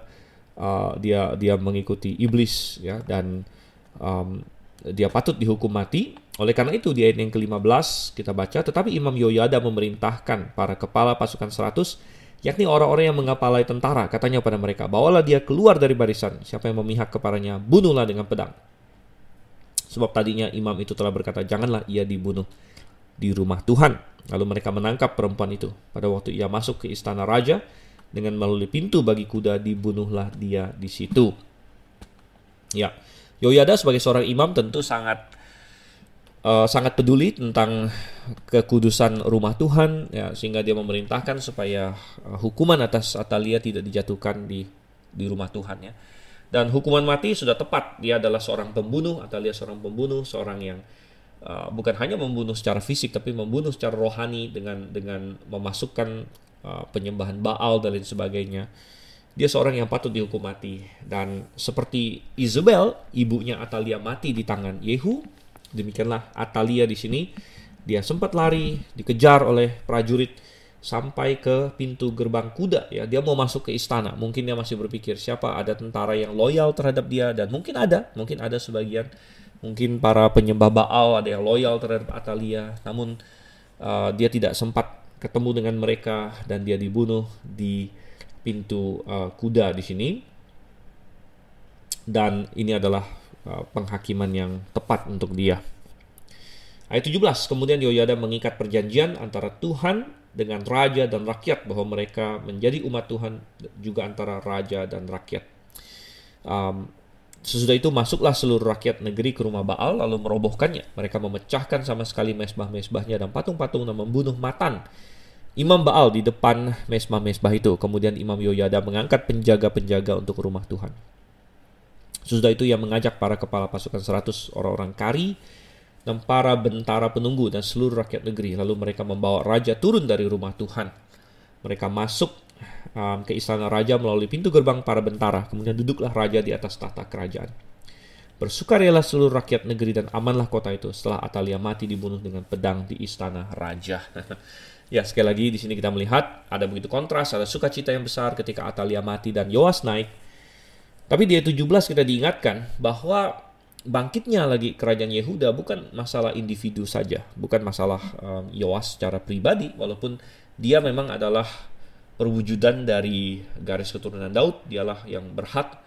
Dia mengikuti iblis, ya, dan dia patut dihukum mati. Oleh karena itu di ayat yang ke-15 kita baca, tetapi Imam Yoyada memerintahkan para kepala pasukan 100, yakni orang-orang yang mengepalai tentara, katanya pada mereka, "Bawalah dia keluar dari barisan, siapa yang memihak kepadanya, bunuhlah dengan pedang." Sebab tadinya imam itu telah berkata, "Janganlah ia dibunuh di rumah Tuhan." Lalu mereka menangkap perempuan itu. Pada waktu ia masuk ke istana raja, dengan melalui pintu bagi kuda, dibunuhlah dia di situ. Ya, Yoyada sebagai seorang imam tentu sangat peduli tentang kekudusan rumah Tuhan, ya, sehingga dia memerintahkan supaya hukuman atas Atalia tidak dijatuhkan di rumah Tuhan, ya. Dan hukuman mati sudah tepat. Dia adalah seorang pembunuh, Atalia seorang pembunuh, seorang yang bukan hanya membunuh secara fisik, tapi membunuh secara rohani dengan memasukkan penyembahan Baal dan lain sebagainya. Dia seorang yang patut dihukum mati. Dan seperti Isabel, ibunya Atalia, mati di tangan Yehu, demikianlah Atalia di sini. Dia sempat lari, dikejar oleh prajurit sampai ke pintu gerbang kuda, ya. Dia mau masuk ke istana. Mungkin dia masih berpikir siapa ada tentara yang loyal terhadap dia, dan mungkin ada sebagian, mungkin para penyembah Baal ada yang loyal terhadap Atalia. Namun dia tidak sempat ketemu dengan mereka, dan dia dibunuh di pintu kuda di sini. Dan ini adalah penghakiman yang tepat untuk dia. Ayat 17, kemudian Yehoyada mengikat perjanjian antara Tuhan dengan raja dan rakyat, bahwa mereka menjadi umat Tuhan juga antara raja dan rakyat. Sesudah itu masuklah seluruh rakyat negeri ke rumah Baal lalu merobohkannya. Mereka memecahkan sama sekali mesbah-mesbahnya dan patung-patung dan membunuh Matan, imam Baal, di depan mesbah-mesbah itu. Kemudian Imam Yehoyada mengangkat penjaga-penjaga untuk rumah Tuhan. Sesudah itu ia mengajak para kepala pasukan 100 orang-orang kari dan para bentara penunggu dan seluruh rakyat negeri. Lalu mereka membawa raja turun dari rumah Tuhan. Mereka masuk ke istana raja melalui pintu gerbang para bentara. Kemudian duduklah raja di atas tahta kerajaan. Bersukarialah seluruh rakyat negeri dan amanlah kota itu setelah Atalia mati dibunuh dengan pedang di istana raja. Ya, sekali lagi di sini kita melihat ada begitu kontras, ada sukacita yang besar ketika Atalia mati dan Yoas naik. Tapi di ayat 17 kita diingatkan bahwa bangkitnya lagi kerajaan Yehuda bukan masalah individu saja, bukan masalah Yoas secara pribadi, walaupun dia memang adalah perwujudan dari garis keturunan Daud, dialah yang berhak.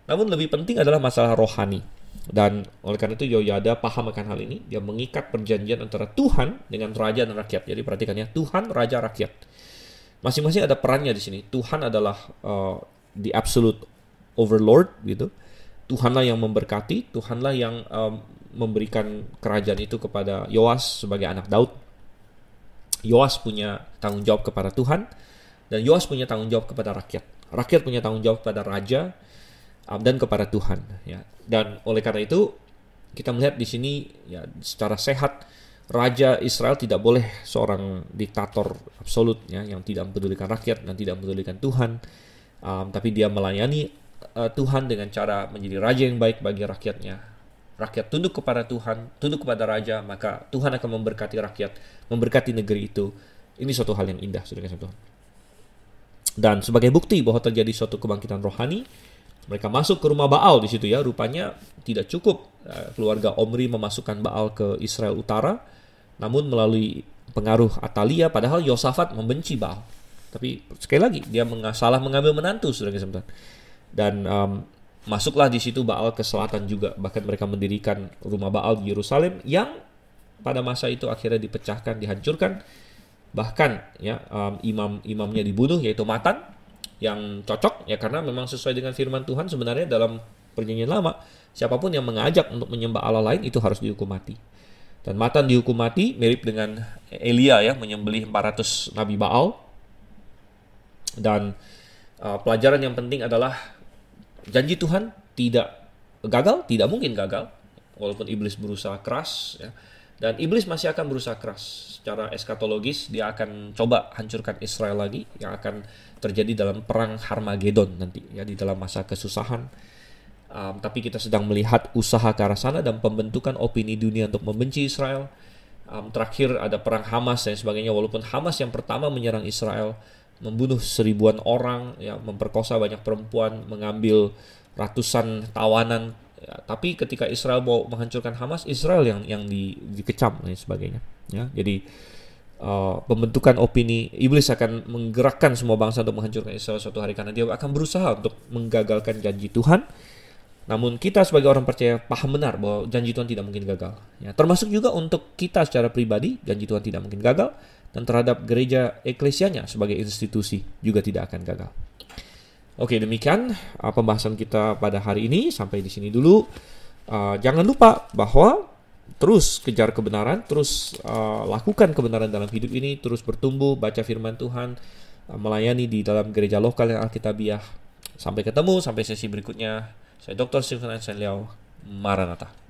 Namun lebih penting adalah masalah rohani. Dan oleh karena itu Yehoyada paham akan hal ini. Dia mengikat perjanjian antara Tuhan dengan raja dan rakyat. Jadi perhatikan ya, Tuhan, raja, rakyat. Masing-masing ada perannya di sini. Tuhan adalah the absolute overlord gitu. Tuhanlah yang memberkati, Tuhanlah yang memberikan kerajaan itu kepada Yoas sebagai anak Daud. Yoas punya tanggung jawab kepada Tuhan, dan Yoas punya tanggung jawab kepada rakyat. Rakyat punya tanggung jawab kepada raja dan kepada Tuhan. Ya. Dan oleh karena itu kita melihat di sini ya, secara sehat raja Israel tidak boleh seorang diktator absolut ya, yang tidak mempedulikan rakyat dan tidak mempedulikan Tuhan. Tapi dia melayani Tuhan dengan cara menjadi raja yang baik bagi rakyatnya. Rakyat tunduk kepada Tuhan, tunduk kepada raja, maka Tuhan akan memberkati rakyat, memberkati negeri itu. Ini suatu hal yang indah, saudara Tuhan. Dan sebagai bukti bahwa terjadi suatu kebangkitan rohani, mereka masuk ke rumah Baal di situ ya. Rupanya tidak cukup keluarga Omri memasukkan Baal ke Israel Utara, namun melalui pengaruh Atalia, padahal Yosafat membenci Baal. Tapi sekali lagi dia salah mengambil menantu, saudara Tuhan. Dan masuklah di situ Baal ke selatan juga. Bahkan mereka mendirikan rumah Baal di Yerusalem yang pada masa itu akhirnya dipecahkan, dihancurkan. Bahkan ya imam-imamnya dibunuh, yaitu Matan, yang cocok ya, karena memang sesuai dengan firman Tuhan sebenarnya dalam perjanjian lama, siapapun yang mengajak untuk menyembah Allah lain itu harus dihukum mati. Dan Matan dihukum mati mirip dengan Elia ya, menyembelih 400 nabi Baal. Dan pelajaran yang penting adalah janji Tuhan tidak gagal, tidak mungkin gagal, walaupun iblis berusaha keras ya. Dan iblis masih akan berusaha keras. Secara eskatologis dia akan coba hancurkan Israel lagi, yang akan terjadi dalam perang Harmagedon nanti ya, di dalam masa kesusahan. Tapi kita sedang melihat usaha ke arah sana dan pembentukan opini dunia untuk membenci Israel. Terakhir ada perang Hamas dan sebagainya, walaupun Hamas yang pertama menyerang Israel, membunuh 1000-an orang, ya, memperkosa banyak perempuan, mengambil ratusan tawanan. Ya, tapi ketika Israel mau menghancurkan Hamas, Israel yang dikecam dan sebagainya. Ya, jadi pembentukan opini, iblis akan menggerakkan semua bangsa untuk menghancurkan Israel suatu hari, karena dia akan berusaha untuk menggagalkan janji Tuhan. Namun kita sebagai orang percaya paham benar bahwa janji Tuhan tidak mungkin gagal. Ya, termasuk juga untuk kita secara pribadi, janji Tuhan tidak mungkin gagal. Dan terhadap gereja eklesianya sebagai institusi juga tidak akan gagal. Oke, demikian pembahasan kita pada hari ini. Sampai di sini dulu. Jangan lupa bahwa terus kejar kebenaran, terus lakukan kebenaran dalam hidup ini, terus bertumbuh, baca firman Tuhan, melayani di dalam gereja lokal yang Alkitabiah. Sampai ketemu, sampai sesi berikutnya. Saya Dr. Stephen Liao, Maranatha.